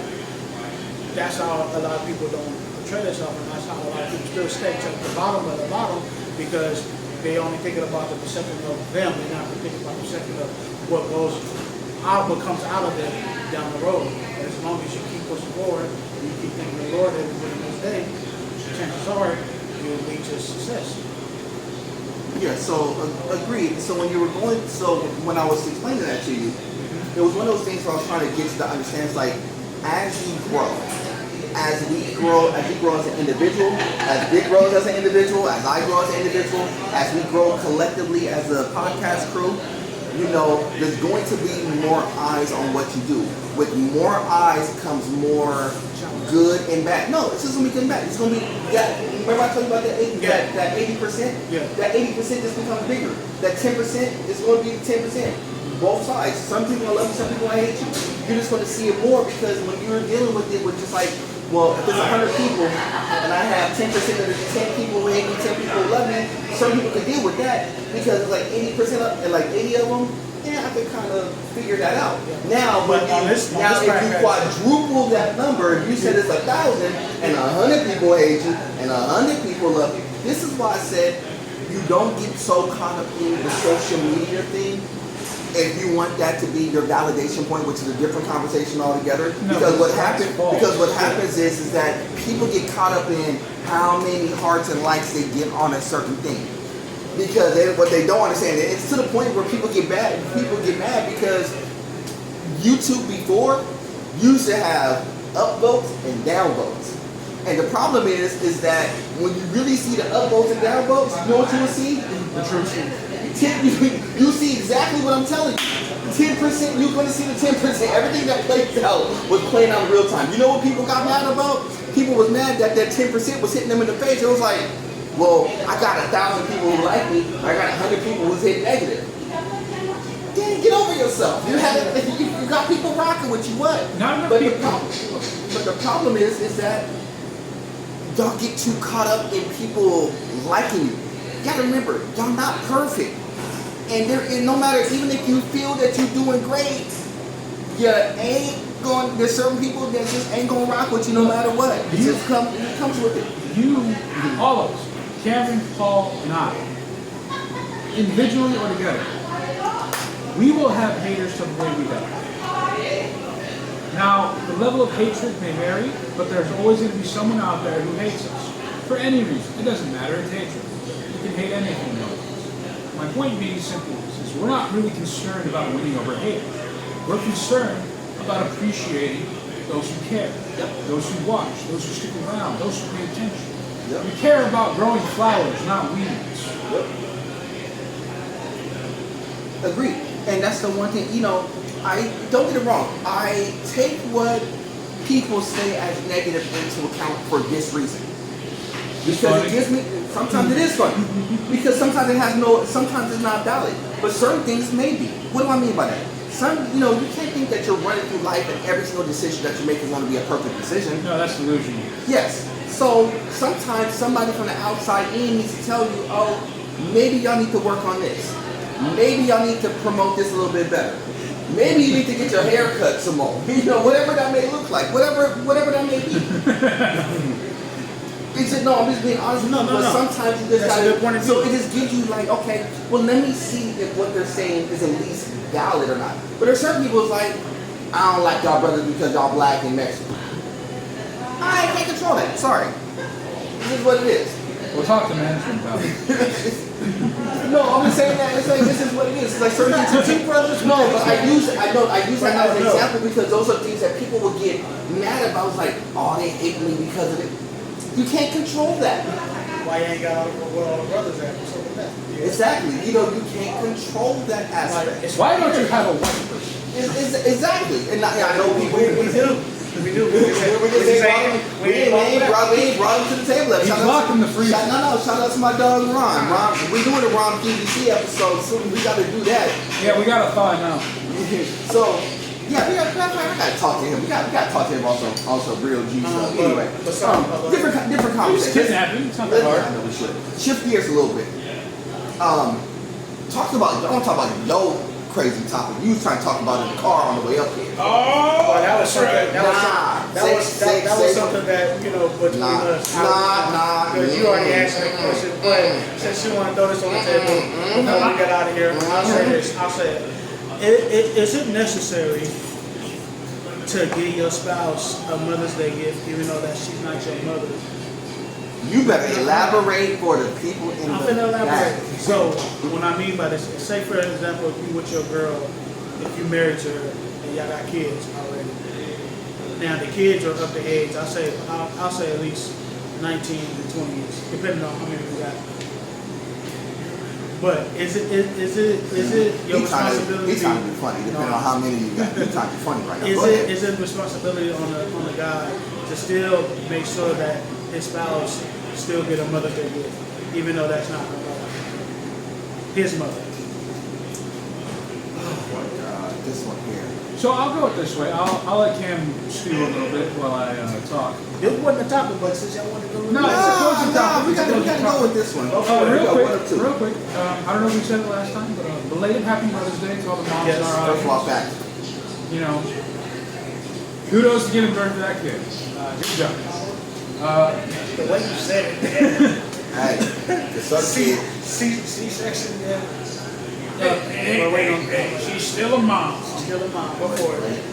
That's how a lot of people don't portray themselves, and that's how a lot of people still stay to the bottom of the bottom because they only thinking about the perception of them. They're not thinking about the perception of what comes out of them down the road. And as long as you keep pushing forward, and you keep thanking the Lord every next day, chances are you'll lead to success. Yeah, so agreed. So when I was explaining that to you, it was one of those things where I was trying to get you to understand. It's like as we grow as an individual, as Vic grows as an individual, as I grow as an individual, as we grow collectively as a podcast crew, there's going to be more eyes on what you do. With more eyes comes more good and bad. No, it's just going to be good and bad. It's going to be that. Remember I told you about that 80%? Yeah. That 80% just becomes bigger. That 10% is going to be 10%. Both sides. Some people will love you, some people will hate you. You're just going to see it more because when you're dealing with it with just like, well, if there's 100 people and I have 10% of the 10 people who hate me, 10 people who love me, some people can deal with that because it's like 80% and like 80 of them, yeah, I can kind of figure that out. Now, if you quadruple that number, you said it's 1,000 and 100 people hate you and 100 people love you. This is why I said you don't get so caught up in the social media thing. If you want that to be your validation point, which is a different conversation altogether, because what happens is that people get caught up in how many hearts and likes they get on a certain thing. Because what they don't understand, it's to the point where people get mad because YouTube before used to have upvotes and downvotes. And the problem is that when you really see the upvotes and downvotes, you know what you will see? The truth. You see exactly what I'm telling you. 10%, you're going to see the 10%. Everything that plays out was playing out in real time. You know what people got mad about? People was mad that 10% was hitting them in the face. It was like, well, I got 1,000 people who like me. I got 100 people who's hitting negative. Dang, get over yourself. You got people rocking with you. What? But the problem is that y'all get too caught up in people liking you. You gotta remember, y'all not perfect. And no matter, even if you feel that you're doing great, there's certain people that just ain't gonna rock with you no matter what. It comes with it. You, all of us, Kevin, Paul, and I, individually or together, we will have haters some way we go. Now, the level of hatred may vary, but there's always going to be someone out there who hates us. For any reason. It doesn't matter, it's hatred. You can hate anything nowadays. My point being simply is we're not really concerned about winning over haters. We're concerned about appreciating those who care, those who watch, those who stick around, those who pay attention. We care about growing flowers, not weeds. Agreed. And that's the one thing, I don't get it wrong. I take what people say as negative into account for this reason. Because it gives me, sometimes it is fun. Because sometimes sometimes it's not valid. But certain things may be. What do I mean by that? You can't think that you're running through life and every single decision that you make is going to be a perfect decision. No, that's delusion. Yes. So sometimes somebody from the outside in needs to tell you, oh, maybe y'all need to work on this. Maybe y'all need to promote this a little bit better. Maybe you need to get your hair cut some more. Whatever that may look like. Whatever that may be. I'm just being honest. But sometimes you just gotta. So it just gives you like, okay, well, let me see if what they're saying is at least valid or not. But there's certain people who's like, I don't like y'all brothers because y'all black and Mexican. I can't control that. Sorry. This is what it is. We'll talk to management about it. No, I'm just saying that. It's like this is what it is. It's like certain things. No, but I use that as an example because those are things that people will get mad about. It's like, oh, they hate me because of it. You can't control that. Why you ain't got where all the brothers at? What's up with that? Yeah. Exactly. You can't control that aspect. Why don't you have a white person? Exactly. And I know people. We do. We ain't brought him to the table. He's locked in the freezer. Shout out to my dog Ron. We're doing a Ron PVC episode soon. We got to do that. Yeah, we got to find out. So, yeah, we got to talk to him. We got to talk to him also real G stuff. Anyway, different conversation. Kidnapping. It's not that hard. I know we should shift gears a little bit. I want to talk about crazy topic you was trying to talk about in the car on the way up here. Well, that was something. That was something that between us. Because you already answered the question, but since you want to throw this on the table before we get out of here, I'll say this. I'll say it. Is it necessary to give your spouse a Mother's Day gift, even though that she's not your mother? You better elaborate for the people in I'm the gonna elaborate. back. So, what I mean by this, say for example, if you with your girl, if you married to her and y'all got kids already. Now the kids are up to age. I'll say at least 19 to 20 years, depending on how many we got. But is it your responsibility? He's trying to be funny, depending on how many you got. He's trying to be funny right now. Is it responsibility on the guy to still make sure that his spouse still get a Mother's Day gift, even though that's not her mother, his mother? Oh my God, this one here. So I'll go it this way. I'll let Cam spew a little bit while I talk. It wasn't a topic, but since y'all want to go with No, it's a closing topic. We gotta go with this one. Real quick. I don't know if we said it last time, but belated Happy Mother's Day to all the moms in our First of all, audience. back. Kudos to giving birth to that kid. Good job. the way you said it. Hey, the subject. C-section, yeah. She's still a mom. Still a mom. Go for it.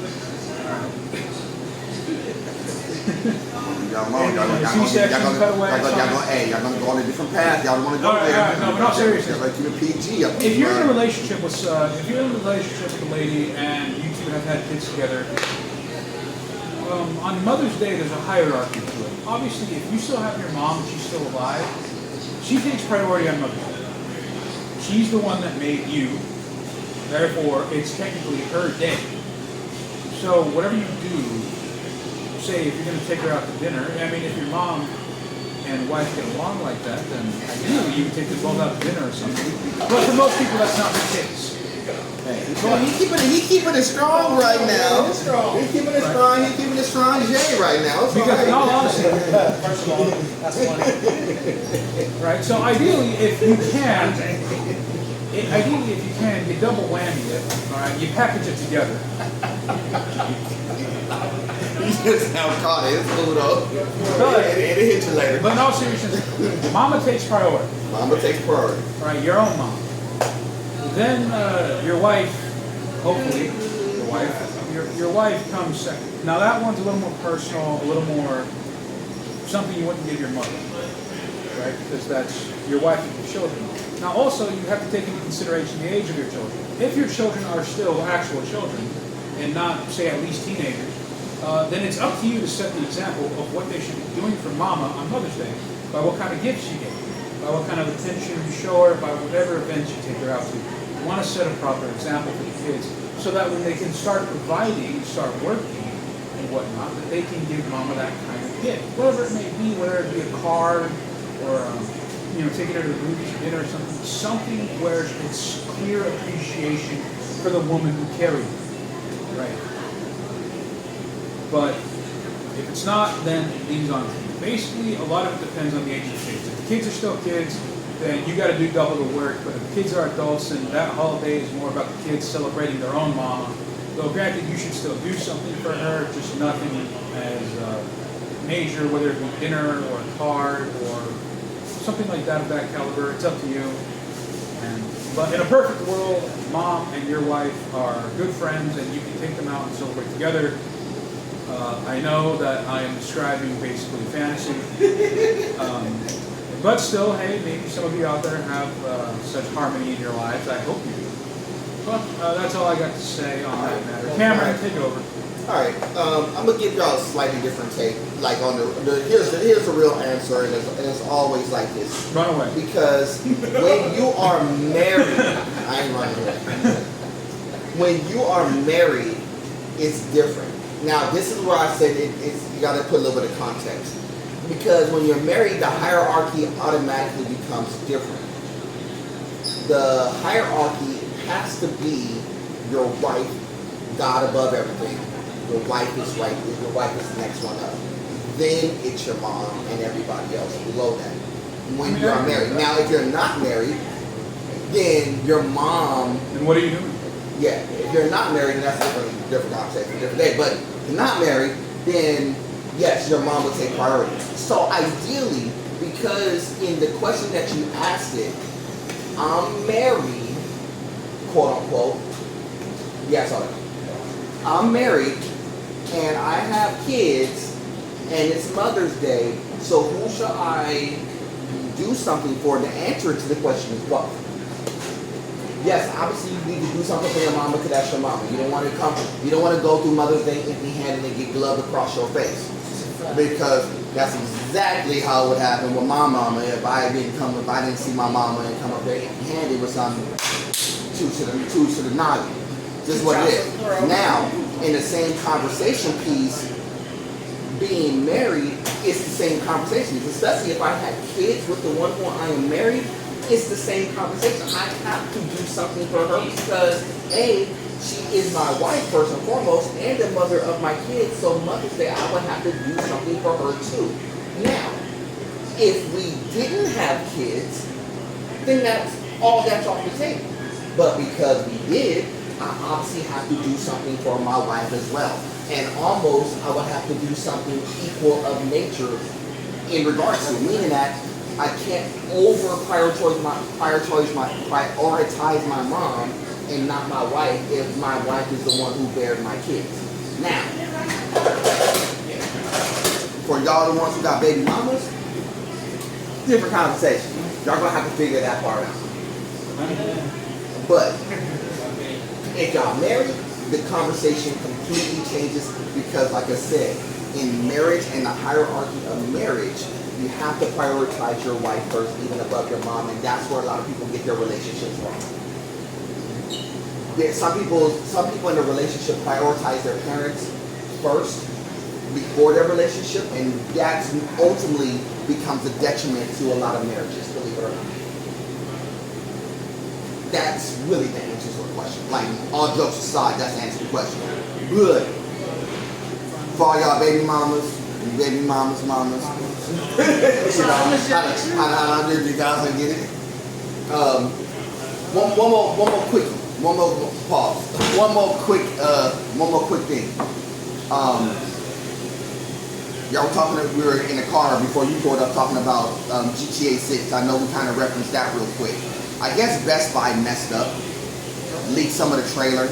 Y'all gonna go on a different path. Y'all don't want to go there. No, but not seriously. Like you PG up. If you're in a relationship with a lady and you two have had kids together, on Mother's Day there's a hierarchy to it. Obviously, if you still have your mom and she's still alive, she takes priority on Mother's Day. She's the one that made you. Therefore, it's technically her day. So whatever you do, say if you're going to take her out to dinner, I mean, if your mom and wife get along like that, then ideally you would take them both out to dinner or something. But for most people, that's not the case. Hey, he's keeping it strong right now. He's keeping it strong. He's keeping it strong J right now. It's Because in all honesty, First of all, that's funny. right? So ideally, if you can, you double whammy it. All right, you package it together. You just now caught it. It's cool though. It'll hit you later. But in all seriousness, Mama takes priority. Mama takes priority. All right, your own mom. Then your wife, hopefully, your wife comes second. Now that one's a little more personal, a little more something you wouldn't give your mother, right? Because that's your wife and your children. Now also, you have to take into consideration the age of your children. If your children are still actual children, and not, say, at least teenagers, then it's up to you to set the example of what they should be doing for Mama on Mother's Day, by what kind of gifts you get, by what kind of attention you show her, by whatever events you take her out to. You want to set a proper example for the kids, so that when they can start providing, start working, and whatnot, that they can give Mama that kind of gift, whatever it may be, whether it be a card or taking her to the movies or dinner or something where it's clear appreciation for the woman who carried you, right? But if it's not, then it leans on to you. Basically, a lot of it depends on the age of the kids. If the kids are still kids, then you got to do double the work. But if the kids are adults, then that holiday is more about the kids celebrating their own mama. Though granted, you should still do something for her, just nothing as major, whether it be dinner or a card or something like that of that caliber. It's up to you. But in a perfect world, Mom and your wife are good friends, and you can take them out and celebrate together. I know that I am describing basically fantasy, but still, hey, maybe some of you out there have such harmony in your lives. I hope you do. But that's all I got to say on that matter. Cameron, take over. All right, I'm gonna give y'all a slightly different take. Like on here's the real answer, and it's always like this. Run away. Because when you are married, I ain't running away. When you are married, it's different. Now, this is where I said you got to put a little bit of context. Because when you're married, the hierarchy automatically becomes different. The hierarchy has to be your wife, God above everything. Your wife is right. Your wife is the next one up. Then it's your mom and everybody else below that. When you're married. Now, if you're not married, then your mom. And what are you doing? Yeah, if you're not married, then that's a different conversation, a different day. But if you're not married, then yes, your mom will take priority. So ideally, because in the question that you asked it, I'm married, quote unquote. Yes, I'm married, and I have kids, and it's Mother's Day. So who shall I do something for? The answer to the question is both. Yes, obviously you need to do something for your mama because that's your mama. You don't want to go through Mother's Day empty-handed and get gloved across your face. Because that's exactly how it would happen with my mama if I didn't see my mama and come up there empty-handed with something two to the noggin. This is what it is. Now, in the same conversation piece, being married is the same conversation. Especially if I had kids with the one who I am married, it's the same conversation. I have to do something for her because A, she is my wife first and foremost and the mother of my kids. So Mother's Day, I would have to do something for her too. Now, if we didn't have kids, then that's off the table. But because we did, I obviously have to do something for my wife as well. And almost I would have to do something equal of nature in regards to, meaning that I can't prioritize my mom and not my wife if my wife is the one who bears my kids. Now, for y'all the ones who got baby mamas, different conversation. Y'all gonna have to figure that part out. But if y'all married, the conversation completely changes because, like I said, in marriage and the hierarchy of marriage, you have to prioritize your wife first, even above your mom, and that's where a lot of people get their relationships wrong. Some people in a relationship prioritize their parents first before their relationship, and that ultimately becomes a detriment to a lot of marriages, believe it or not. That's really the answer to the question. Like, all jokes aside, that's the answer to the question. Good. For all y'all baby mamas, mamas. You know, how did you guys get it? One more quick thing. Y'all were talking, we were in the car before you pulled up talking about GTA 6. I know we kind of referenced that real quick. I guess Best Buy messed up, leaked some of the trailer.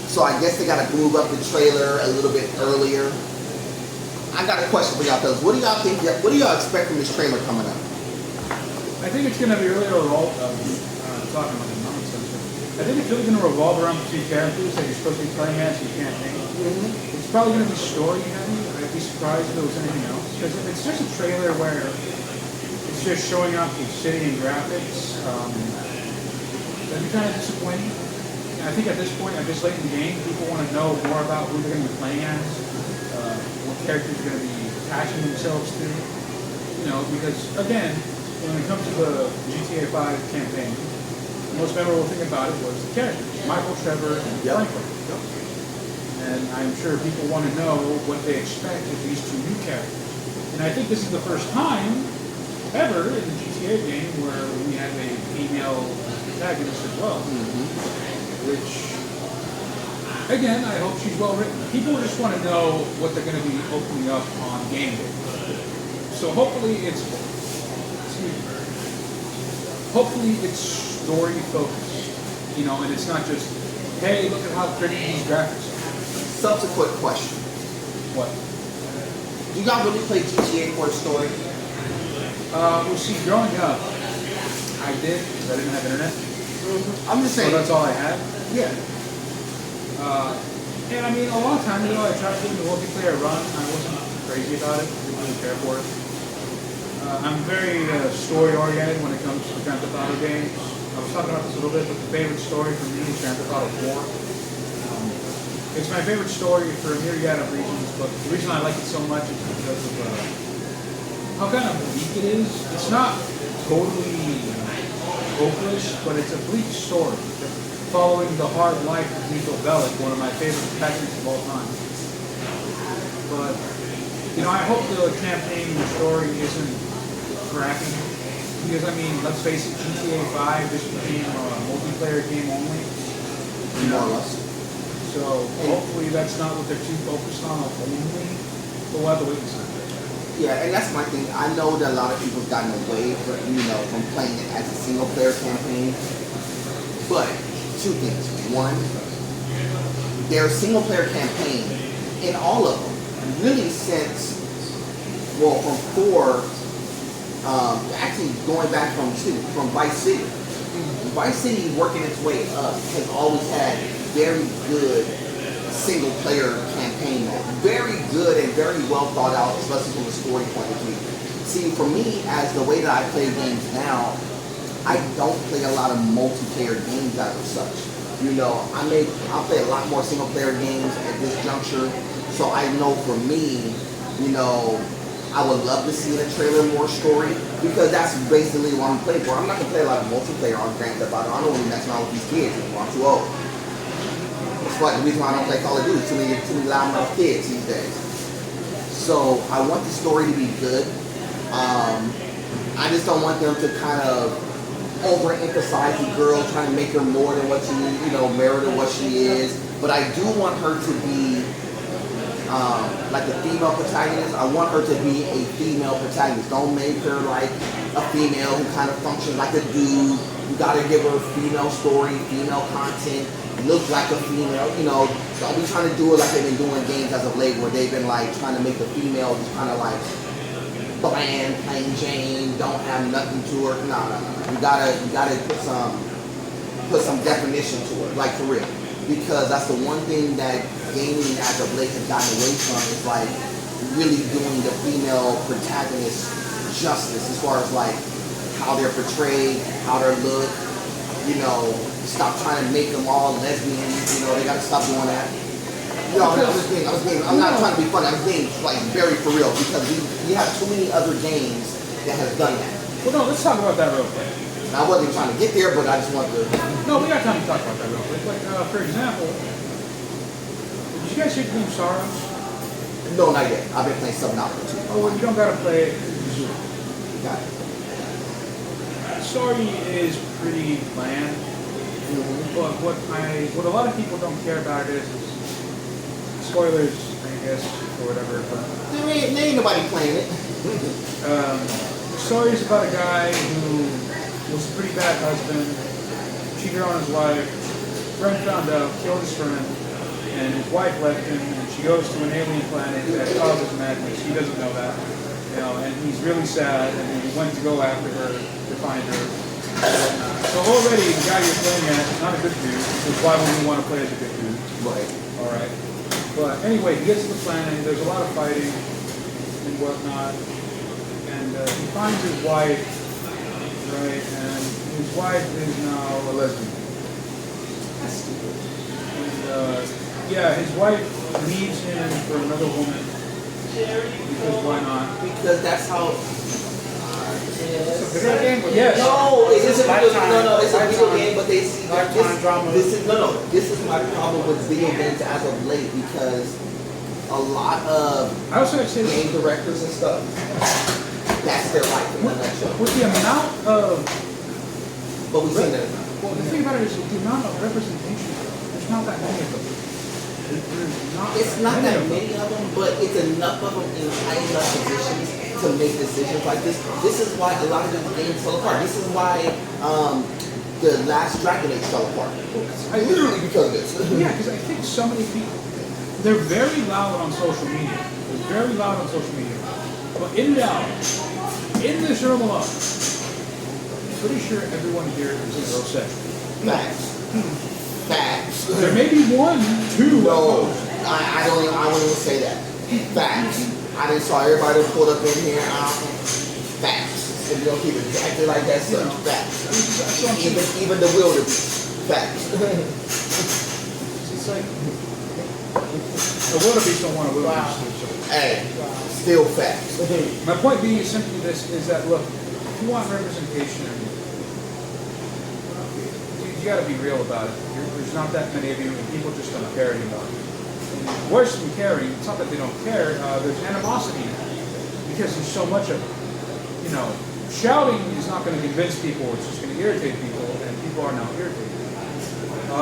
So I guess they got to move up the trailer a little bit earlier. I got a question for y'all, fellas. What do y'all think? What do y'all expect from this trailer coming up? I think it's going to be really talking about the nonsense. I think it's really going to revolve around the two characters that you're supposed to be playing as. You can't name. Mm-hmm. It's probably going to be story heavy. I'd be surprised if there was anything else, because if it's just a trailer where it's just showing off the city and graphics, that'd be kind of disappointing. I think at this point, at this late in the game, people want to know more about who they're going to be playing as, what characters are going to be attaching themselves to. You know, because again, when it comes to the GTA 5 campaign, the most memorable thing about it was the characters, Michael, Trevor, and Franklin. Yep. And I'm sure people want to know what they expect of these two new characters. And I think this is the first time ever in the GTA game where we have a female protagonist as well. Mm-hmm. Which, again, I hope she's well written. People just want to know what they're going to be opening up on game day. So hopefully it's story focused, you know, and it's not just, hey, look at how pretty these graphics are. Subsequent question. What? Do y'all really play GTA for a story? Well, see, growing up, I did, because I didn't have internet. Mm-hmm. I'm just saying. So that's all I had. Yeah. And I mean, a long time ago, I tried doing the multiplayer run. I wasn't crazy about it. Didn't really care for it. I'm very story-oriented when it comes to Grand Theft Auto games. I was talking about this a little bit, but the favorite story for me is Grand Theft Auto 4. It's my favorite story for a myriad of reasons, but the reason I like it so much is because of how kind of bleak it is. It's not totally hopeless, but it's a bleak story following the hard life of Nico Bellic, one of my favorite protagonists of all time. But, you know, I hope the campaign and the story isn't cracking. Because I mean, let's face it, GTA 5 just became a multiplayer game only. More or less. So hopefully that's not what they're too focused on only. But we'll have to wait and see. Yeah, and that's my thing. I know that a lot of people's gotten away from, from playing it as a single player campaign. But two things. One, their single player campaign in all of them, really since, well, from 4, actually going back from 2, from Vice City. Vice City working its way up has always had very good single player campaign mode. Very good and very well thought out, especially from a story point of view. See, for me, as the way that I play games now, I don't play a lot of multiplayer games as of such. I'll play a lot more single player games at this juncture. So I know for me, I would love to see in a trailer more story, because that's basically what I'm playing for. I'm not gonna play a lot of multiplayer on Grand Theft Auto. I don't really mess around with these kids anymore. I'm too old. That's why the reason why I don't play Call of Duty. Too many loudmouth kids these days. So I want the story to be good. I just don't want them to kind of overemphasize the girl, trying to make her more than what she, merit than what she is. But I do want her to be like the female protagonist. I want her to be a female protagonist. Don't make her like a female who kind of functions like a dude. You gotta give her a female story, female content, look like a female. Don't be trying to do it like they've been doing games as of late, where they've been like trying to make the female just kind of like bland, plain Jane, don't have nothing to her. No. You gotta put some definition to her, like for real. Because that's the one thing that gaming as of late has gotten away from, is like really doing the female protagonist justice as far as like how they're portrayed, how they look. Stop trying to make them all lesbians. They gotta stop doing that. I'm not trying to be funny. I'm being like very for real, because we have too many other games that have done that. Well, no, let's talk about that real quick. I wasn't trying to get there, but I just want to. No, we got time to talk about that real quick. Like, for example, did you guys hear the game Sorrows? No, not yet. I've been playing Subnautica too. Oh, well, you don't gotta play it. Got it. The story is pretty bland, but what a lot of people don't care about is spoilers, I guess, or whatever. But There ain't nobody playing it. the story is about a guy who was a pretty bad husband, cheated on his wife, friend found out, killed his friend, and his wife left him, and she goes to an alien planet that causes madness. He doesn't know that, and he's really sad, and he went to go after her to find her. So already the guy you're playing at is not a good dude, because why would you want to play as a good dude? Right. Alright. But anyway, he gets to the planet, there's a lot of fighting and whatnot, and he finds his wife, right, and his wife is now a lesbian. That's stupid. And his wife leaves him for another woman, because why not? Because that's how. It's a video game? Yes. No, it isn't. No, it's a video Lifetime. game, but they see that Lifetime drama. This is my problem with video games as of late, because a lot of I also have to say this, game directors and stuff, that's their life in a nutshell. with the amount of, But we've seen that. well, the thing about it is the amount of representation, there's not that many of them. It's not that many of them, but it's enough of them in high enough positions to make decisions like this. This is why a lot of the games fell apart. This is why the last Dragon Age fell apart. Literally because of this. Yeah, because I think so many people, they're very loud on social media. They're very loud on social media. But in reality, in this room alone, I'm pretty sure everyone here is heterosexual. Facts. Facts. There may be one, two. No, I don't even say that. Facts. I just saw everybody pulled up in here. Facts. If you don't keep it exactly like that, such facts. Even the wildebeest. Facts. It's like the wildebeest don't want a wildebeest. Hey, still facts. My point being is simply this: is that look, if you want representation, you got to be real about it. There's not that many of you, and people just don't care anymore. And worse than caring, it's not that they don't care. There's animosity because there's so much of it. shouting is not going to convince people. It's just going to irritate people, and people are now irritated.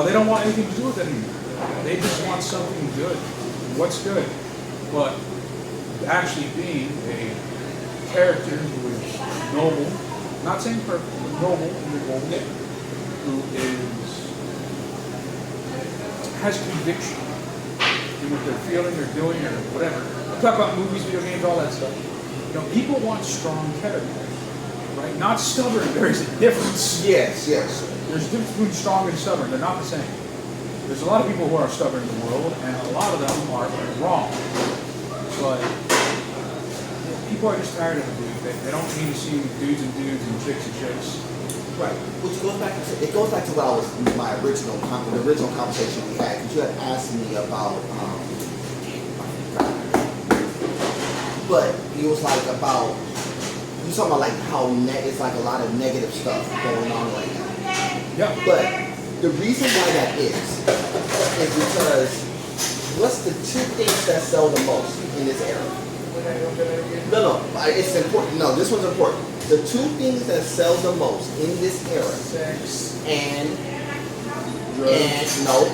They don't want anything to do with it anymore. They just want something good. What's good? But actually being a character who is noble, not saying perfect, but noble individual, who has conviction in what they're feeling or doing or whatever. I talk about movies, video games, all that stuff. You know, people want strong characters, right? Not stubborn. There is a difference. Yes. There's a difference between strong and stubborn. They're not the same. There's a lot of people who are stubborn in the world, and a lot of them are wrong. But people are just tired of it. They don't need to see dudes and chicks and chicks. Right. Which goes back to what I was the original conversation we had, because you had asked me about but it was like about you talking about like how it's like a lot of negative stuff going on right now. Yeah. But the reason why that is because what's the two things that sell the most in this era? No, it's important. No, this one's important. The two things that sell the most in this era, Sex and Drugs. no,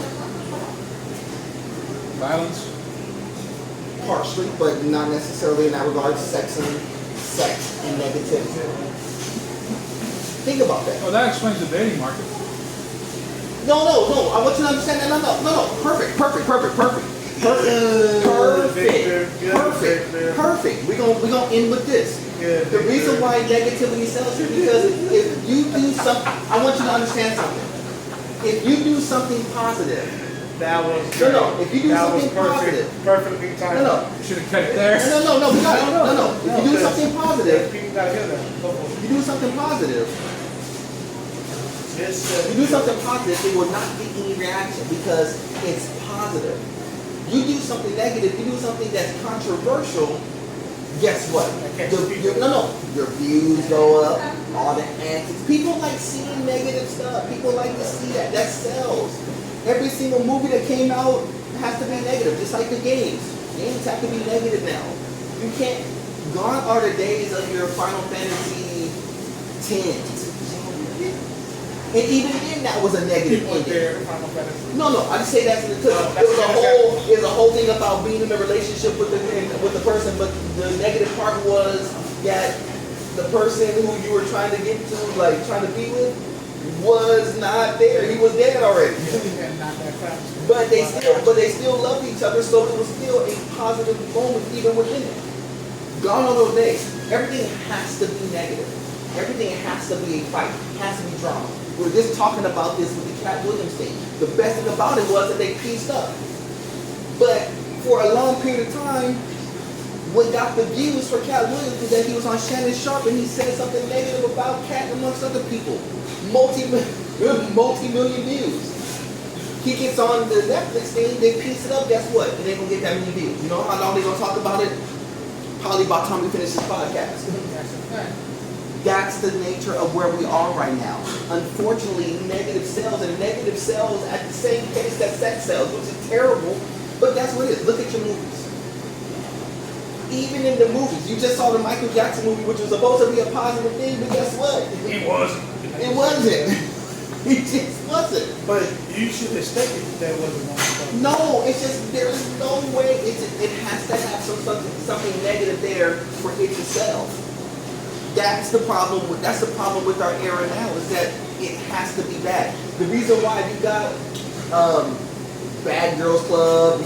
Violence. partially, but not necessarily in that regard. Sex and negativity. Think about that. Oh, that explains the dating market. No. I want you to understand that. No. Perfect. We're gonna end with this. The reason why negativity sells is because if you do something, I want you to understand something. If you do something positive, that was no. If you do that was something positive, perfectly timed. no. You should have cut it there. No. We got it. No. If you do something positive, People gotta hear that. if you do something positive, you do something positive, it will not get any reaction because it's positive. You do something negative, you do something that's controversial, guess what? Your views go up, all the antics. People like seeing negative stuff. People like to see that. That sells. Every single movie that came out has to be negative, just like the games. Games have to be negative now. You can't. Gone are the days of your Final Fantasy 10. And even then, that was a negative ending. No. I just say that because it was a whole thing about being in a relationship with the person, but the negative part was that the person who you were trying to get to, like trying to be with, was not there. He was dead already. But they still loved each other, so it was still a positive moment even within it. Gone are those days. Everything has to be negative. Everything has to be a fight. Has to be drama. We were just talking about this with the Cat Williams thing. The best thing about it was that they pieced up. But for a long period of time, what got the views for Cat Williams is that he was on Shannon Sharp and he said something negative about Cat amongst other people. Multi-million views. He gets on the Netflix thing, they piece it up, guess what? It ain't gonna get that many views. You know how long they gonna talk about it? Probably about time we finish this podcast. That's the nature of where we are right now. Unfortunately, negative sales at the same pace that sex sells, which is terrible, but that's what it is. Look at your movies. Even in the movies, you just saw the Michael Jackson movie, which was supposed to be a positive thing, but guess what? It wasn't. It wasn't. It just wasn't. But you should expect it that wasn't one. No, it's just there's no way. It has to have something negative there for it to sell. That's the problem with our era now, is that it has to be bad. The reason why you got Bad Girls Club,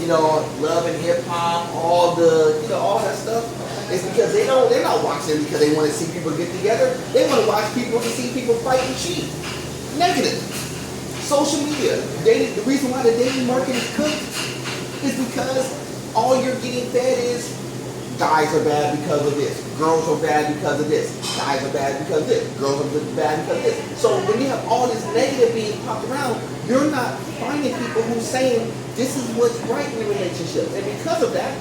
Love and Hip Hop, all that stuff, is because they're not watching because they want to see people get together. They want to watch people to see people fight and cheat. Negative. Social media. The reason why the dating market is cooked is because all you're getting fed is guys are bad because of this. Girls are bad because of this. Guys are bad because of this. Girls are bad because of this. So when you have all this negative being popped around, you're not finding people who are saying this is what's right in a relationship. And because of that,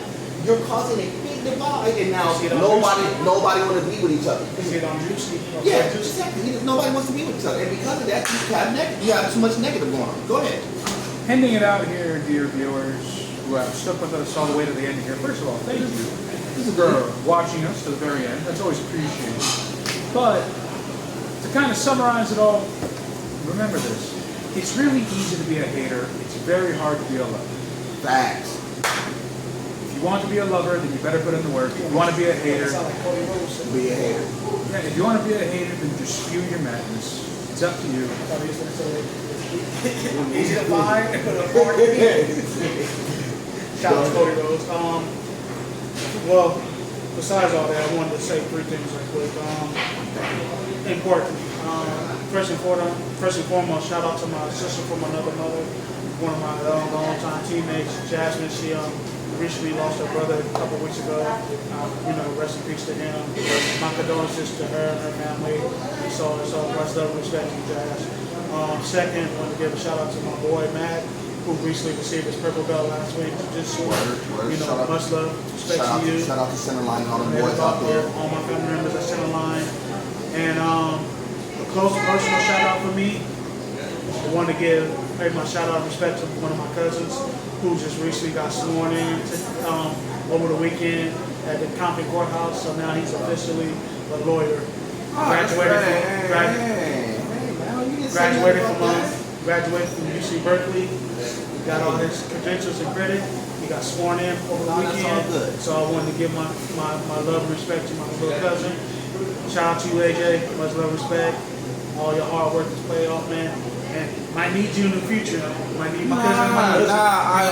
you're causing a big divide, and now nobody want to be with each other. Is it on Juicy? Yeah, exactly. Nobody wants to be with each other. And because of that, you have too much negative going on. Go ahead. Handing it out here, dear viewers who have stuck with us all the way to the end here. First of all, thank you for watching us to the very end. That's always appreciated. But to kind of summarize it all, remember this. It's really easy to be a hater. It's very hard to be a lover. Facts. If you want to be a lover, then you better put in the work. If you want to be a hater, Be a hater. yeah, if you want to be a hater, then just spew your madness. It's up to you. Easy to find. Shout out to Cody Rhodes. Well, besides all that, I wanted to say three things real quick. Important. First and foremost, shout out to my sister from another mother, one of my long-time teammates, Jasmine. She recently lost her brother a couple weeks ago. Rest in peace to him. My condolences to her and her family. So much love and respect to you, Jazz. Second, I want to give a shout out to my boy Matt, who recently received his purple belt last week. Just much love, respect to you. Shout out to Centerline and all the boys out there. All my family members at Centerline. And a close personal shout out for me. I want to give my shout out and respect to one of my cousins who just recently got sworn in over the weekend at the Compton courthouse. So now he's officially a lawyer. Graduated from UC Berkeley. He got all his credentials and credit. He got sworn in over the weekend. So I wanted to give my love and respect to my little cousin. Shout out to you, AJ. Much love and respect. All your hard work has paid off, man. And might need you in the future. Might need my cousin. I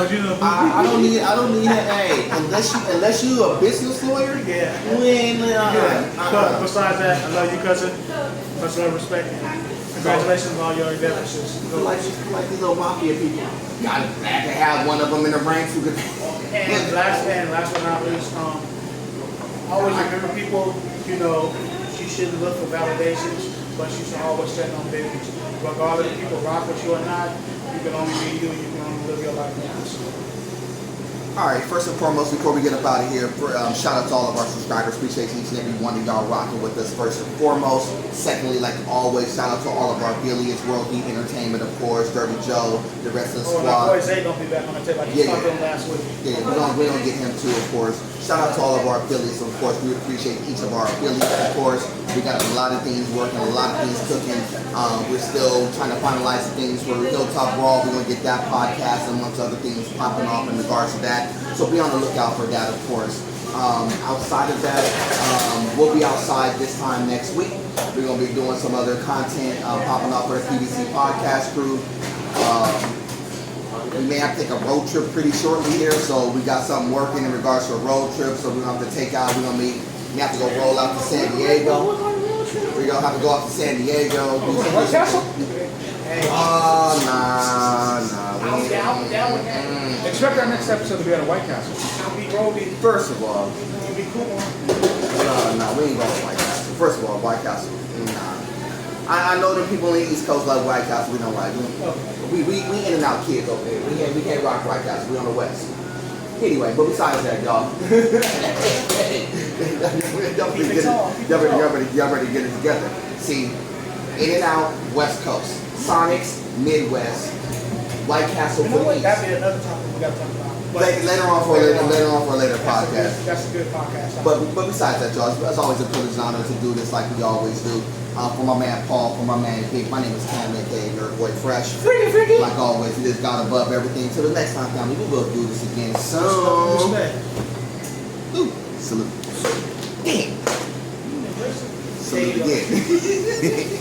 don't need it. Hey, unless you a business lawyer, Yeah. we ain't. But besides that, I love you, cousin. Much love and respect. Congratulations on all your endeavors. Like these little mafia people. Got to have one of them in the ranks who could. And last but not least, always remember people, you shouldn't look for validations, but you should always set on business. Regardless if people rock with you or not, you can only be you, you can only live your life now. Alright, first and foremost, before we get up out of here, shout out to all of our subscribers. Appreciate each and every one of y'all rocking with us first and foremost. Secondly, like always, shout out to all of our affiliates, World Heat Entertainment, of course, Dirty Joe, the rest of the squad. My boy Zay gonna be back on the tape like he talked to him last week. Yeah, we're gonna get him too, of course. Shout out to all of our affiliates, of course. We appreciate each of our affiliates, of course. We got a lot of things working, a lot of things cooking. We're still trying to finalize things for Hilltop Raw. We're gonna get that podcast and amongst other things popping off in regards to that. So be on the lookout for that, of course. Outside of that, we'll be outside this time next week. We're going to be doing some other content popping off for the PVC Podcast Crew. We may have to take a road trip pretty shortly here, so we got something working in regards to a road trip. So we're going to have to we have to go roll out to San Diego. We're going to have to go out to San Diego. White Castle? Nah. Expect our next episode to be at a White Castle. First of all, no, we ain't going to White Castle. First of all, White Castle, nah. I know the people on the East Coast love White Castle. We don't like them. We in and out kids over there. We can't rock White Castle. We on the West. Anyway, but besides that, y'all, y'all ready to get it together. See, in and out, West Coast, Sonics, Midwest, White Castle for the East. That'd be another topic we got to talk about. Later on for a later podcast. That's a good podcast. But besides that, y'all, it's always a privilege and honor to do this like we always do. For my man Paul, for my man Vic, my name is Cam, aka Nerd Boy Fresh. Freaky. Like always, it is God above everything. Till the next time, family, we will do this again. So, salute. Damn. Salute again.